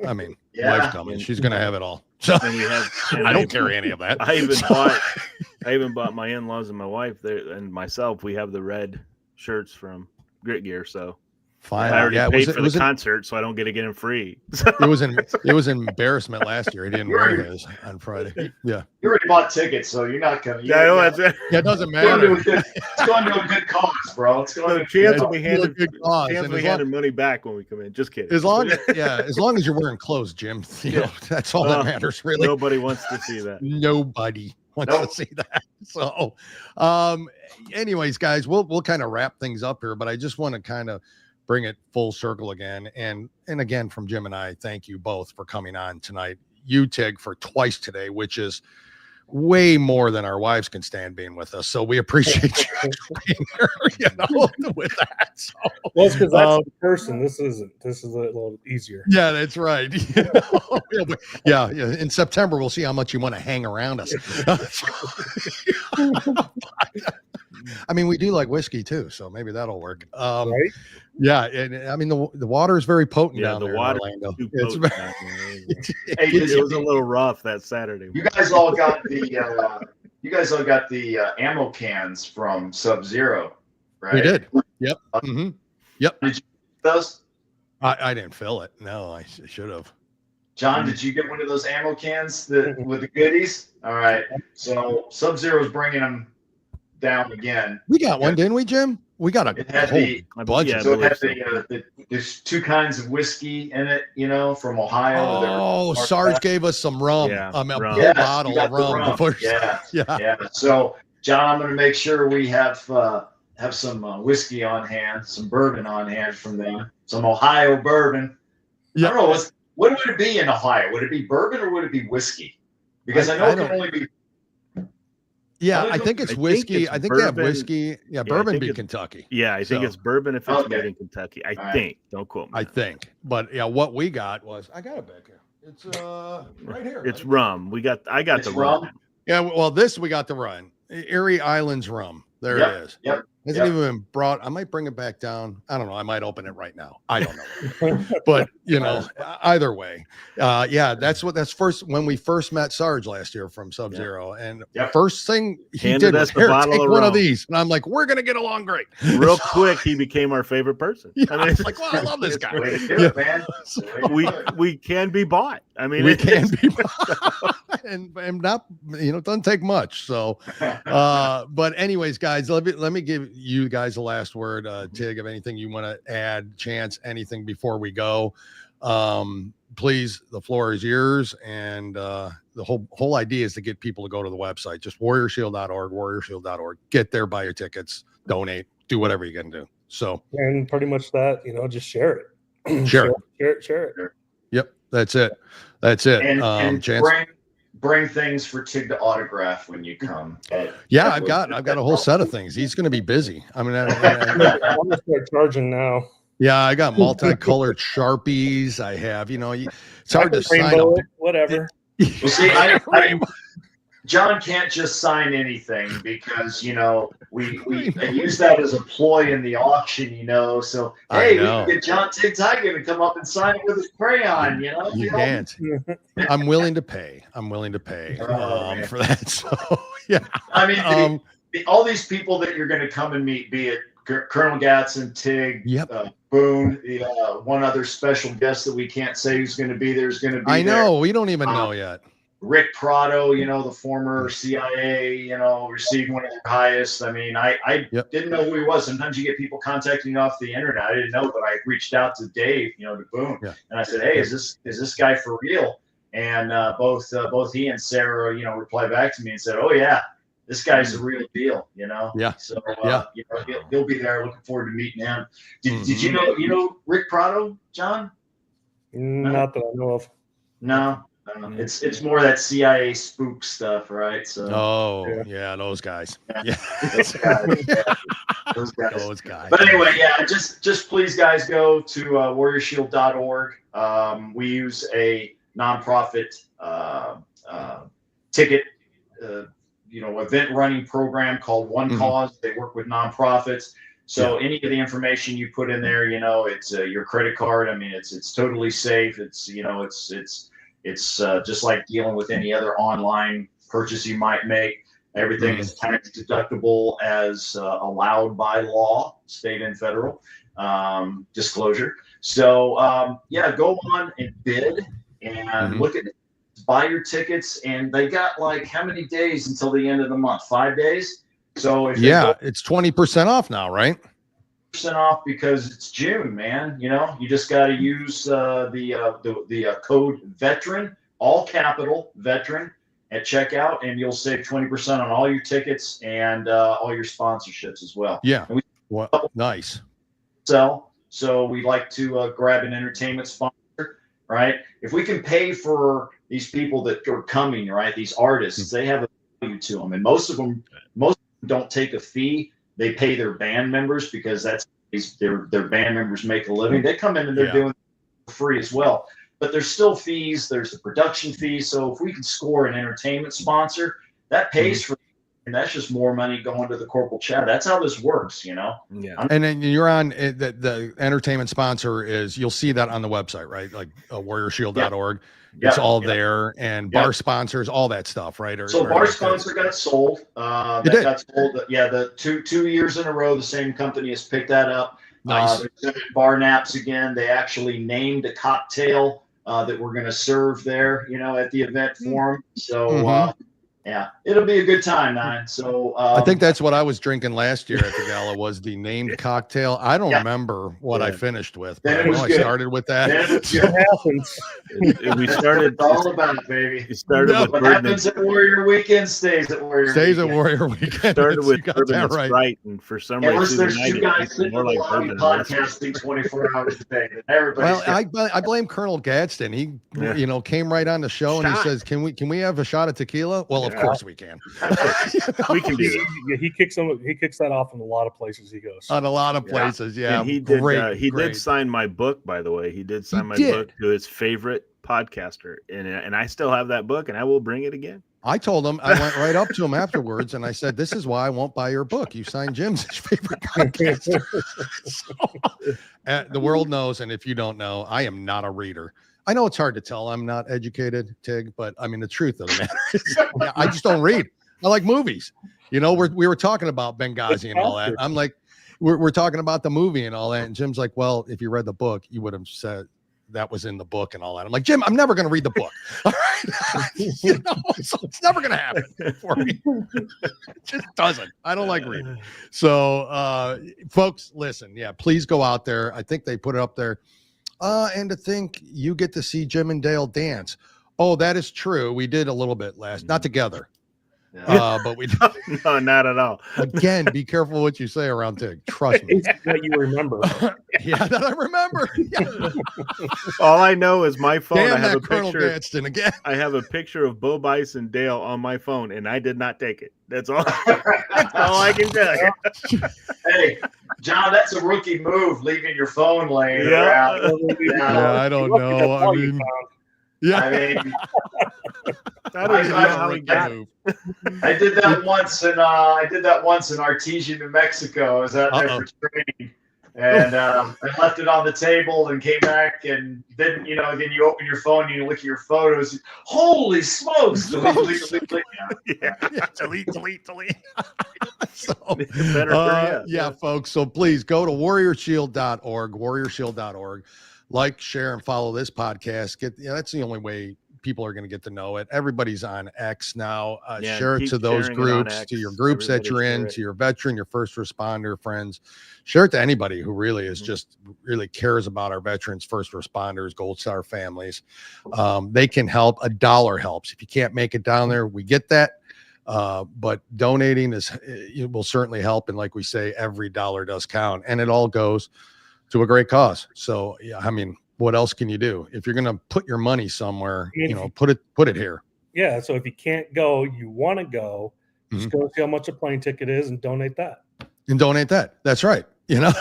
I mean, wife's coming. She's gonna have it all. So I don't carry any of that. I even bought my in-laws and my wife there and myself. We have the red shirts from Grit Gear, so fine. I already paid for the concert, so I don't get to get them free. It was an embarrassment last year. He didn't wear his on Friday. Yeah, you already bought tickets, so you're not coming. Yeah, I know that's it. Yeah, it doesn't matter. It's going to a good cause, bro. It's going to chance will be handed money back when we come in. Just kidding. As long as you're wearing clothes, Jim. That's all that matters, really. Nobody wants to see that. Nobody wants to see that. So, anyways, guys, we'll kind of wrap things up here, but I just want to kind of bring it full circle again. And again, from Jim and I, thank you both for coming on tonight. You, Tig, for twice today, which is way more than our wives can stand being with us. So we appreciate you being here, with that. So, well, it's because that's the person. This isn't. This is a little easier. Yeah, that's right. Yeah. In September, we'll see how much you want to hang around us. I mean, we do like whiskey too, so maybe that'll work. Right? Yeah, and I mean the water is very potent down there in Orlando. It was a little rough that Saturday. You guys all got the ammo cans from Sub-Zero, right? We did. Yep. Mm-hmm. Yep. Did you get those? I didn't fill it. No, I should have. John, did you get one of those ammo cans with the goodies? All right. So Sub-Zero's bringing them down again. We got one, didn't we, Jim? We got a whole bunch. So it had there's two kinds of whiskey in it, from Ohio. Oh, Sarge gave us some rum. Yeah, a whole bottle of rum. Yeah. So, John, I'm going to make sure we have some whiskey on hand, some bourbon on hand from them, some Ohio bourbon. Yeah. I don't know, what would it be in Ohio? Would it be bourbon or would it be whiskey? Because I know it can only be. Yeah, I think it's whiskey. I think they have whiskey. Yeah, bourbon be Kentucky. Yeah, I think it's bourbon if it's made in Kentucky. I think. Don't quote me. I think. But yeah, what we got was I got it back here. It's right here. It's rum. I got the rum. Yeah, well, we got the rum. Erie Islands rum. There it is. Yep. Hasn't even been brought. I might bring it back down. I don't know. I might open it right now. I don't know. But either way, that's first when we first met Sarge last year from Sub-Zero, and the first thing he did was take one of these, and I'm like, we're gonna get along great. Real quick, he became our favorite person. Yeah, I mean, like, well, I love this guy. Man. We can be bought. I mean, we can be bought, and not it doesn't take much. So, but anyways, guys, let me give you guys the last word. Tig, if anything you want to add, Chance, anything before we go, please, the floor is yours. And the whole idea is to get people to go to the website, just warriorshield.org, get there, buy your tickets, donate, do whatever you can do. So, and pretty much that, just share it. Share it. Yep. That's it. And Chance, bring things for Tig to autograph when you come. Yeah, I've got a whole set of things. He's going to be busy. I mean, I'm going to start charging now. Yeah, I got multicolored Sharpies. I have, it's hard to sign up. Whatever. Well, see, John can't just sign anything because, we use that as a ploy in the auction, so, hey, we can get John Tiegen to come up and sign it with his crayon, You can't. I'm willing to pay. For that. So, yeah. I mean, all these people that you're going to come and meet, be it Colonel Gadsden, Tig, Boone, one other special guest that we can't say who's going to be there is going to be I know. there. We don't even know yet. Rick Prado, the former CIA, received one of their highest. I mean, I didn't know who he was. Sometimes you get people contacting you off the internet. I didn't know, but I reached out to Dave, to Boone, and I said, hey, is this guy for real? And both he and Sarah, replied back to me and said, oh yeah, this guy's the real deal, Yeah. So he'll be there. Looking forward to meeting him. Did you know Rick Prado, John? Not that I know of. No. It's more that CIA spook stuff, right? So. Those guys. Those guys. Those guys. But anyway, just please, guys, go to warriorshield.org. We use a nonprofit ticket, event running program called One Cause. They work with nonprofits. So any of the information you put in there, it's your credit card. I mean, it's totally safe. It's It's just like dealing with any other online purchase you might make. Everything is tax deductible as allowed by law, state and federal disclosure. So go on and bid and look at it. Buy your tickets, and they got like how many days until the end of the month? 5 days. So if it's 20% off now, right? Off because it's June, man. You just got to use the code veteran, all capital veteran, at checkout, and you'll save 20% on all your tickets and all your sponsorships as well. Yeah. Nice. So we'd like to grab an entertainment sponsor, right? If we can pay for these people that are coming, right? These artists, they have a value to them, and most of them don't take a fee. They pay their band members because that's their band members make a living. They come in and they're doing it for free as well. But there's still fees. There's the production fees. So if we can score an entertainment sponsor, that pays for, and that's just more money going to the corporal chat. That's how this works, Yeah. And then you're on the entertainment sponsor is, you'll see that on the website, right? Like warriorshield.org. It's all there, and bar sponsors, all that stuff, right? Bar sponsor got sold. Got sold. The 2 years in a row, the same company has picked that up. Nice. Bar naps again. They actually named a cocktail that we're going to serve there, at the event for them. So it'll be a good time, man. So I think that's what I was drinking last year at the gala, was the named cocktail. I don't remember what I finished with, but I know I started with that. We started. It's all about it, baby. It started with what happens at Warrior Weekend stays at Warrior Weekend. Warrior Weekend. Started with bourbon that's right, and for some reason, there's two guys sitting more like podcasting 24 hours a day. Well, I blame Colonel Gadsden. He came right on the show and he says, "Can we have a shot of tequila?" Well, of course we can. We can do that. Yeah, he kicks that off in a lot of places he goes. On a lot of places, yeah. And he did. He did sign my book, by the way. He did sign my book to his favorite podcaster, and I still have that book, and I will bring it again. I told him, I went right up to him afterwards, and I said, "This is why I won't buy your book. You signed Jim's favorite podcaster." The world knows, and if you don't know, I am not a reader. I know it's hard to tell I'm not educated, Tig, but I mean, the truth of the matter is, I just don't read. I like movies. We were talking about Benghazi and all that. I'm like, we're talking about the movie and all that. And Jim's like, well, if you read the book, you would have said that was in the book and all that. I'm like, Jim, I'm never going to read the book. All right. So it's never going to happen for me. It just doesn't. I don't like reading. So, folks, listen, please go out there. I think they put it up there. And to think you get to see Jim and Dale dance. Oh, that is true. We did a little bit not together. But we no, not at all. Again, be careful what you say around Tig. Trust me. That you remember. That I remember. All I know is my phone. Damn, I have a Colonel picture. Gadsden again. I have a picture of Bo Bice and Dale on my phone, and I did not take it. That's all. That's all I can tell you. Hey, John, that's a rookie move, leaving your phone laying around. I don't know. I mean, I don't even know how he got it. I did that once in Artesia, New Mexico. I was out there for training, and I left it on the table and came back, and then you open your phone and you look at your photos. Holy smokes! Delete. So, Better yeah, folks. So please go to warriorshield.org. Like, share, and follow this podcast. That's the only way people are going to get to know it. Everybody's on X now. Share it to those groups, to your groups that you're in, to your veteran, your first responder friends. Share it to anybody who really is just really cares about our veterans, first responders, Gold Star families. They can help. $1 helps. If you can't make it down there, we get that. But donating it will certainly help. And like we say, every dollar does count, and it all goes to a great cause. So, yeah, I mean, what else can you do? If you're going to put your money somewhere, put it here. Yeah. So if you can't go, you want to go, just go see how much a plane ticket is and donate that. That's right. Because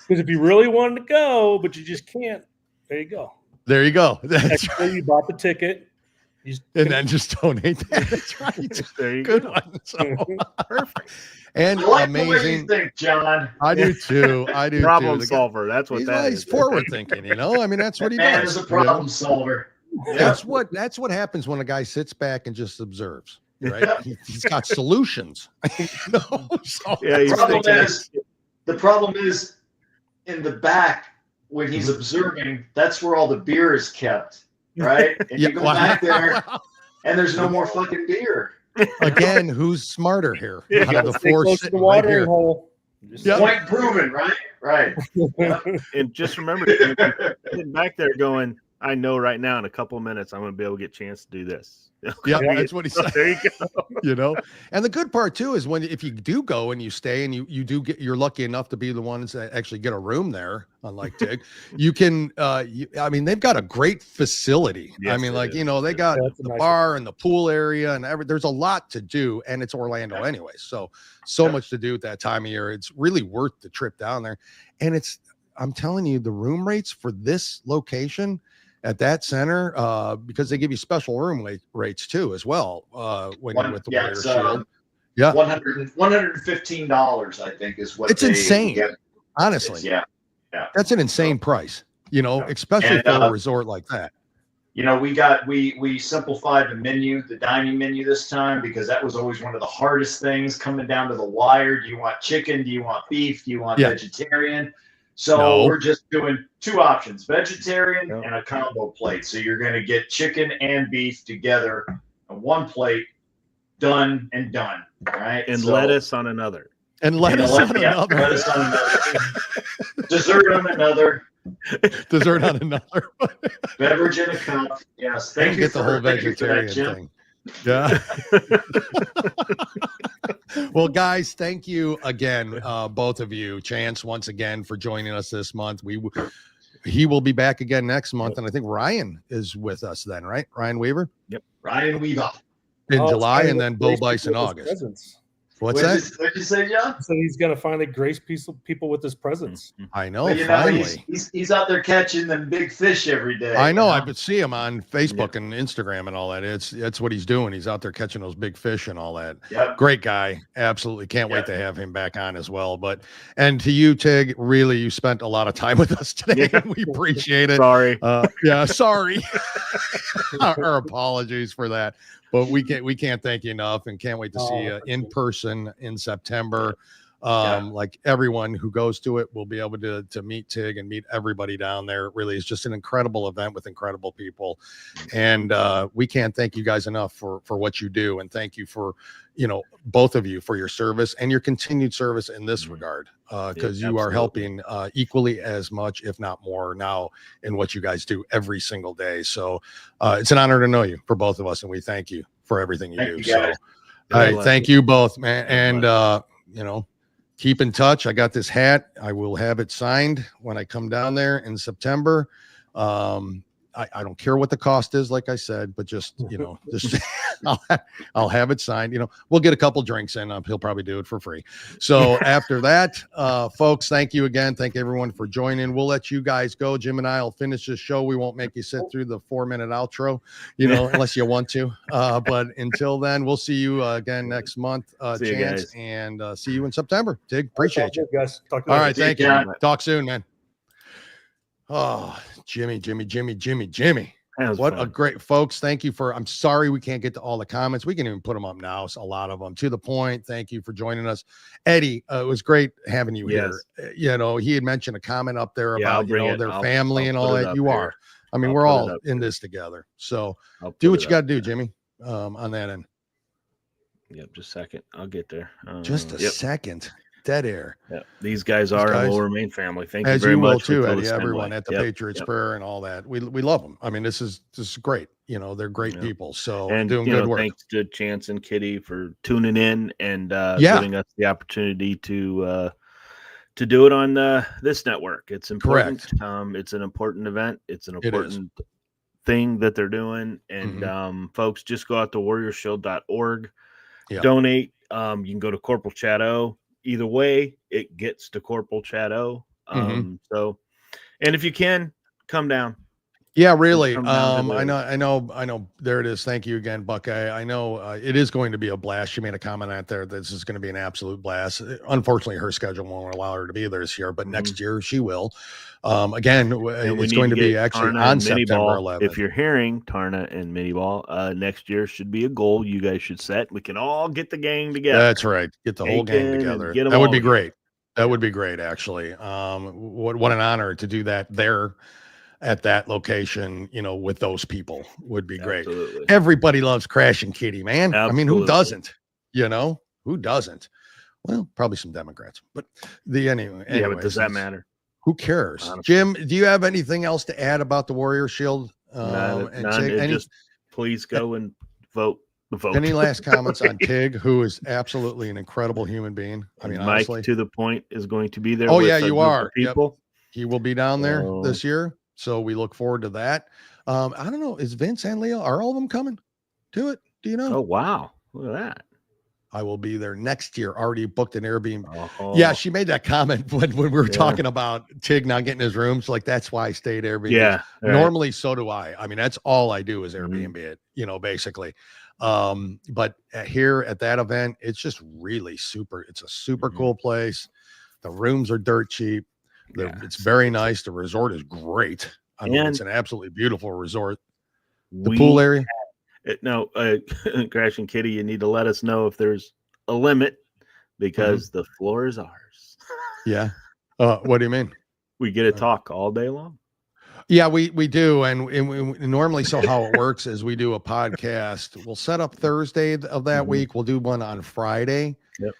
if you really wanted to go, but you just can't, there you go. That's right. You bought the ticket. And then just donate that. That's right. There you Good go. one. So, perfect. And I like amazing. The way you think, John. I do too. Problem solver. That's what that is. He's forward thinking, I mean, that's what he Man does. is a problem solver. That's what happens when a guy sits back and just observes, right? He's got solutions. So, Yeah, the problem is in the back when he's observing, that's where all the beer is kept, right? And you go back there and there's no more fucking beer. Again, who's smarter here? Out of the four sitting right here. Hole. Point proven, right? And just remember, sitting back there going, I know right now in a couple of minutes I'm going to be able to get a chance to do this. Yeah, that's what he said. There you go. And the good part too is if you do go and you stay and you're lucky enough to be the ones that actually get a room there, unlike Tig, you can. I mean, they've got a great facility. Yes, I mean, they got the bar and the pool area and there's a lot to do, and it's Orlando anyway, so much to do at that time of year. It's really worth the trip down there, and I'm telling you, the room rates for this location at that center, because they give you special room rates too as well. When you're with the Warrior Shield, $115, I think, is what it's insane. Get. Honestly, yeah, that's an insane price. Especially for a resort like that. We simplified the dining menu this time, because that was always one of the hardest things coming down to the wire. Do you want chicken? Do you want beef? Do you want vegetarian? So we're just doing 2 options, vegetarian and a combo plate. So you're going to get chicken and beef together on one plate, done, right? And lettuce on another. Lettuce on another. Dessert on another. Beverage in a cup. Yes. Thank you get for the whole thank you for that, vegetarian Jim. thing. Yeah. Well, guys, thank you again, both of you. Chance, once again, for joining us this month. He will be back again next month, and I think Ryan is with us then, right? Ryan Weaver. Yep. Ryan Weaver In July, and then Bo Bice in August. What's that? What'd you say, John? So he's going to finally grace people with his presence. I know. But, finally, he's out there catching them big fish every day. I know. I could see him on Facebook and Instagram and all that. It's what he's doing. He's out there catching those big fish and all that. Yep. Great guy. Absolutely. Can't wait to have him back on as well. And to you, Tig, really, you spent a lot of time with us today. Yeah. We appreciate it. Sorry. Sorry. Our apologies for that. But we can't thank you enough, and can't wait to see you in person in September. Like everyone who goes to it will be able to meet Tig and meet everybody down there. It really is just an incredible event with incredible people. And we can't thank you guys enough for what you do. And thank you for, both of you, for your service and your continued service in this regard, because you are helping equally as much, if not more, now in what you guys do every single day. So it's an honor to know you, for both of us, and we thank you for everything you do. So thank you both, man. And keep in touch. I got this hat. I will have it signed when I come down there in September. I don't care what the cost is, like I said, but just, you know, just I'll have it signed. You know, we'll get a couple drinks in. He'll probably do it for free. So after that, folks, thank you again. Thank everyone for joining. We'll let you guys go. Jim and I will finish this show. We won't make you sit through the 4-minute outro, you know, unless you want to. But until then, we'll see you again next month, See you Chance, guys. and see you in September. Tig, appreciate you. Guys. Talk to All you right, later. thank you. John. Talk soon, man. Oh, Jimmy. That was What a fun. great, folks. Thank you for, I'm sorry we can't get to all the comments. We can even put them up now. It's a lot of them. To the point. Thank you for joining us. Eddie, it was great having you here. You know, he had mentioned a comment up there Yeah, I'll about, you bring know, it. their I'll family and all put it that. up You here. are. I mean, I'll we're put it all up in here. this together. So I'll do put what it you got up to do, there. Jimmy, on that end. Yep, just a second. I'll get there. Just a yep. second. Dead air. Yep. These guys are and guys, will remain family. Thank you as very you will much. We too, feel Eddie. the same Everyone way. at the Yep, Patriots yep. Prayer and all that. We love them. I mean, this is great. You know, they're great Yep. people. So And doing you good know, work. thanks to Chance and Kitty for tuning in and Yeah. giving us the opportunity to do it on this network. It's important. Correct. It's an important event. It's an It is. important thing that they're doing. And folks, just go out to warriorshield.org. Yeah. Donate. You can go to Corporal Chatto. Either way, it gets to Corporal Chatto. So, and if you can, come down. Yeah, really. Come down to I know. There it is. Thank you again, Buckeye. I know it is going to be a blast. She made a comment out there that this is going to be an absolute blast. Unfortunately, her schedule won't allow her to be there this year, but next year she will. Again, it's going to be actually Tarna on September 11th. If you're hearing Tarna and Mini Ball, next year should be a goal you guys should set. We can all get the gang together. That's right. Get the whole gang Aiken together. get 'em That would all be together. great. That would be great, actually. What an honor to do that there at that location, you know, with those people would be great. Absolutely. Everybody loves Crashing Kitty, man. I mean, who Absolutely. doesn't? You know, who doesn't? Well, probably some Democrats, but anyway. Yeah, but does that matter? Who cares? Honestly. Jim, do you have anything else to add about the Warrior Shield? None. Tig, Just please go and vote. Any last comments on Tig, who is absolutely an incredible human being? I mean, Mike, honestly. to the point, is going to be there. Oh, with yeah, a you group of are. people. Yep. He will be down there So- this year. So we look forward to that. I don't know. Is Vince and Leo, are all of them coming to it? Do you know? Oh, wow. Look at that. I will be there next year. Already booked an Airbnb. Oh. Yeah, she made that comment when we were Yeah. talking about Tig not getting his room. So like, that's why I stayed Airbnb. Yeah. right. Normally, so do I. I mean, that's all I do is Mhm. Airbnb it, you know, basically. But here at that event, it's just really super. It's a super Mhm. cool place. The rooms are dirt cheap. Yeah, It's very nice. The resort is great. I mean, it's an absolutely beautiful resort. The pool area. No, Crash and Kitty, you need to let us know if there's a limit because the floor is ours. Yeah. What do you mean? We get to talk all day long. Yeah, we do. And we normally, so how it works is we do a podcast. We'll set up Thursday of that week. We'll do one on Friday. Yep.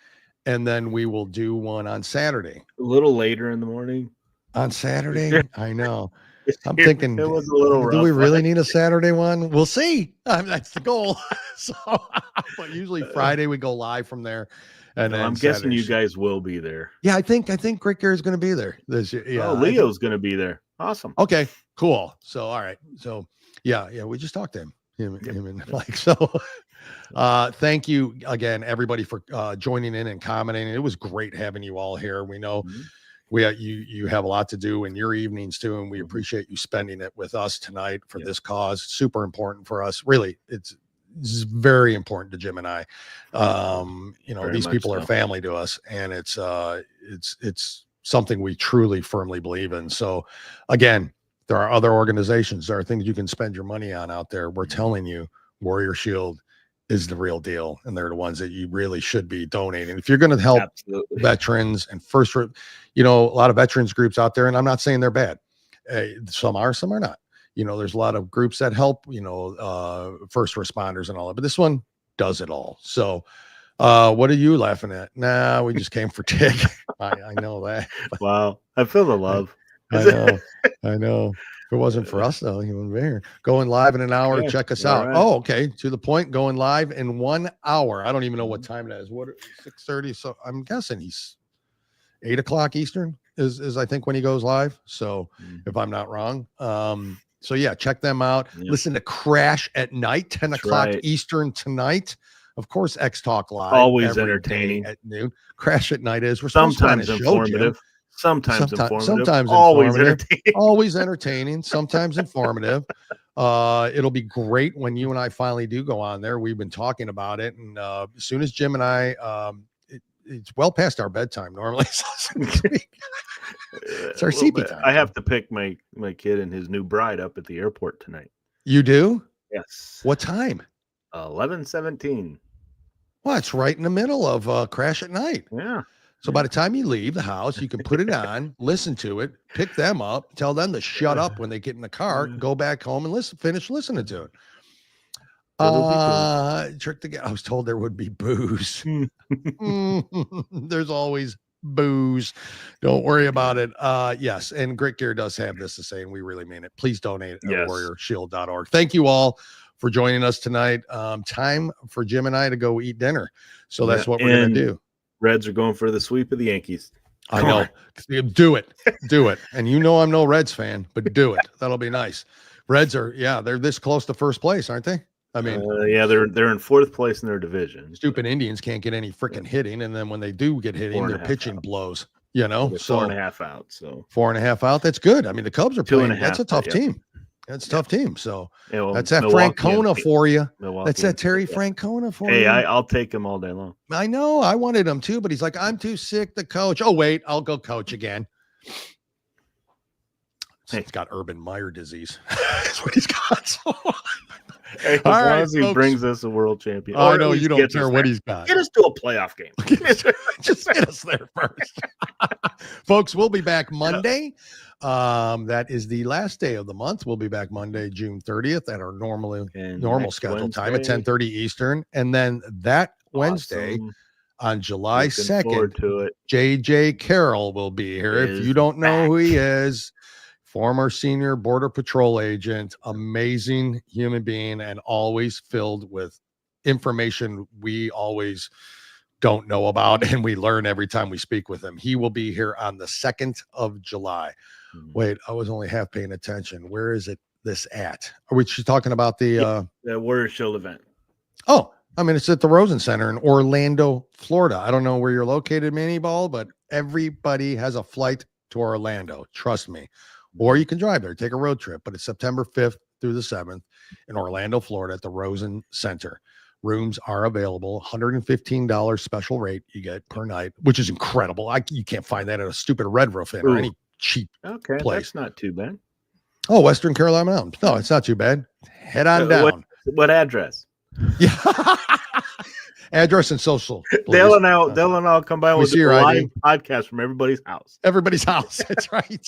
And then we will do one on Saturday. A little later in the morning. On Saturday? I know. I'm thinking, it was a little rough. do we really need a Saturday one? We'll see. That's the goal. So, but usually Friday we go live from there. And then I'm guessing you Saturday. guys will be there. Yeah, I think Rick Gare is going to be there this year. Yeah. Oh, Leo's going to be there. Awesome. Okay, cool. So, all right. So, yeah, we just talked to him and Mike. So, thank you again, everybody, for joining in and commenting. It was great having you all here. We know you have a lot to do in your evenings too, and we appreciate you spending it with us tonight for this cause. Super important for us. Really, it's very important to Jim and I. You know, Very these much people are so. family to us, and it's something we truly firmly believe in. So again, there are other organizations, there are things you can spend your money on out there. We're telling you Warrior Shield is the real deal, and they're the ones that you really should be donating. If you're going to help veterans and you know, a lot of veterans groups out there, and I'm not saying they're bad. Some are not. You know, there's a lot of groups that help, you know, first responders and all that, but this one does it all. So what are you laughing at? Nah, we just came for Tig. I know that. Wow. I feel the love. I know. If it wasn't for us, though, he wouldn't be here. Going live in an hour. Yeah, Check us all out. right. Oh, okay. To the point. Going live in 1 hour. I don't even know what time it is. What 6:30? So I'm guessing he's 8 o'clock Eastern is I think when he goes live. So if I'm not wrong. So yeah, check them out. Yep. Listen to Crash at Night, 10 That's o'clock right. Eastern tonight. Of course, X Talk Live. Always every entertaining. day at noon. Crash at Night is. We're supposed to run a Sometimes show, informative. Jim. Sometimes informative. Sometimes always informative. entertaining. Always entertaining. Sometimes informative. It'll be great when you and I finally do go on there. We've been talking about it, and as soon as Jim and I, it's well past our bedtime normally. It's our CP time. I have to pick my kid and his new bride up at the airport tonight. You do? Yes. What time? 11:17. Well, it's right in the middle of Crash at Night. Yeah. So by the time you leave the house, you can put it on, listen to it, pick them up, tell them to shut up when they get in the car, go back home and finish listening to it. Trick to get. I was told there would be booze. There's always booze. Don't worry about it. Yes, and Grit Gear does have this to say, and we really mean it. Please donate at warriorshield.org. Thank you all for joining us tonight. Time for Jim and I to go eat dinner. So that's what we're going to do. Reds are going for the sweep of the Yankees. I know. Do it. Do it. And you know I'm no Reds fan, but do it. That'll be nice. Reds are, they're this close to first place, aren't they? I mean, they're in fourth place in their division. Stupid Indians can't get any freaking hitting, and then when they do get hitting, their pitching blows. You know, so 4.5 out. So 4.5 out. That's good. I mean, the Cubs are playing. That's a tough team. That's a tough team. So that's that Francona for you. That's that Terry Francona for you. Hey, I'll take him all day long. I know. I wanted him too, but he's like, I'm too sick to coach. Oh, wait, I'll go coach again. Hey. He's got Urban Meyer disease. That's what he's got. So. Hey, as long as he brings us a world champion. I know you don't care what he's got. Get us to a playoff game. Just get us there first. Folks, we'll be back Monday. That is the last day of the month. We'll be back Monday, June 30th at our normal scheduled time at 10:30 Eastern. And then that Wednesday on July 2nd, JJ Carroll will be here. If you don't know who he is, former senior Border Patrol agent, amazing human being, and always filled with information we always don't know about, and we learn every time we speak with him. He will be here on the 2nd of July. Wait, I was only half paying attention. Where is this at? Are we talking about the Warrior Shield event? Oh, I mean, it's at the Rosen Center in Orlando, Florida. I don't know where you're located, Manny Ball, but everybody has a flight to Orlando. Trust me. Or you can drive there, take a road trip. But it's September 5th through the 7th in Orlando, Florida at the Rosen Center. Rooms are available. $115 special rate you get per night, which is incredible. You can't find that at a stupid Red Roof Inn or any cheap place. That's not too bad. Oh, Western Carolina Mountains. No, it's not too bad. Head on down. What address? Yeah. Address and social. They'll all come by with a live podcast from everybody's house. Everybody's house. That's right.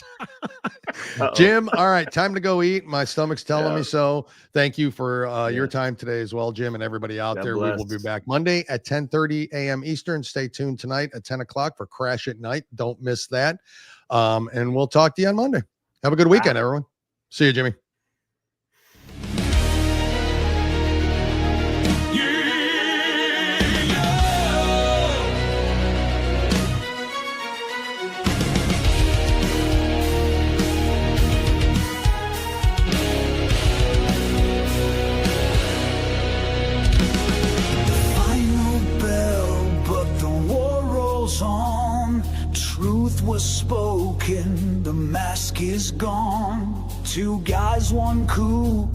Jim, all right, time to go eat. My stomach's telling me so. Thank you for your time today as well, Jim, and everybody out there. We will be back Monday at 10:30 a.m. Eastern. Stay tuned tonight at 10 o'clock for Crash at Night. Don't miss that. And we'll talk to you on Monday. Have a good weekend, everyone. See you, Jimmy. Was spoken, the mask is gone. 2 guys, 1 coup.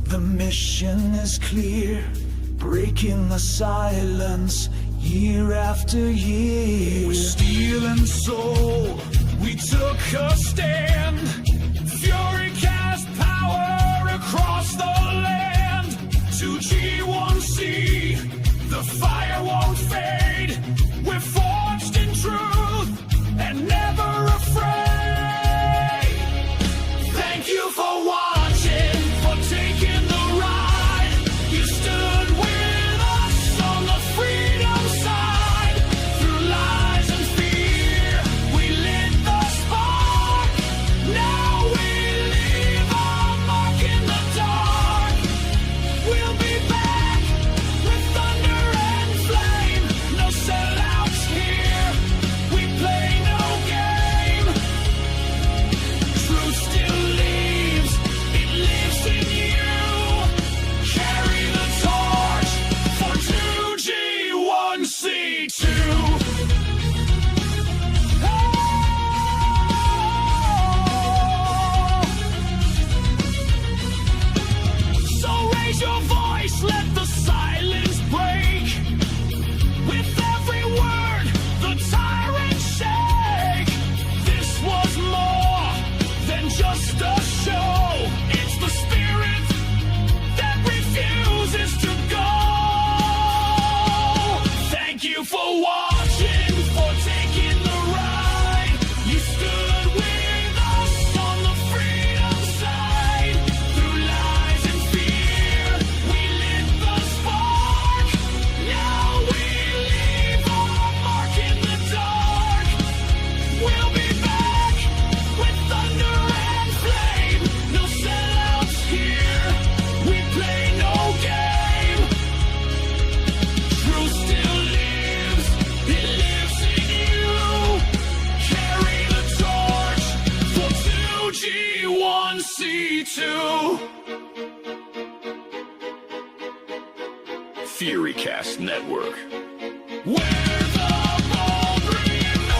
The mission is clear, breaking the silence year after year. With steel and soul, we took a stand. Fury cast power across the land. 2G1C, the fire won't fade. We're forged in truth and never afraid. Thank you for watching, for taking the ride. You stood with us on the freedom side. Through lies and fear, we lit the spark. Now we leave our mark in the dark. We'll be back with thunder and flame. No sellouts Furycast Network. Where the bold remain,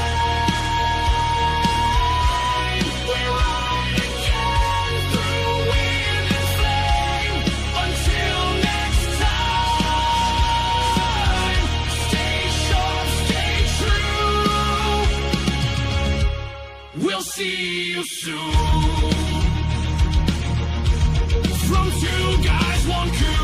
we're right again through wind and flame. Until next time, stay sharp, stay true. We'll see you soon. From two guys, one coup.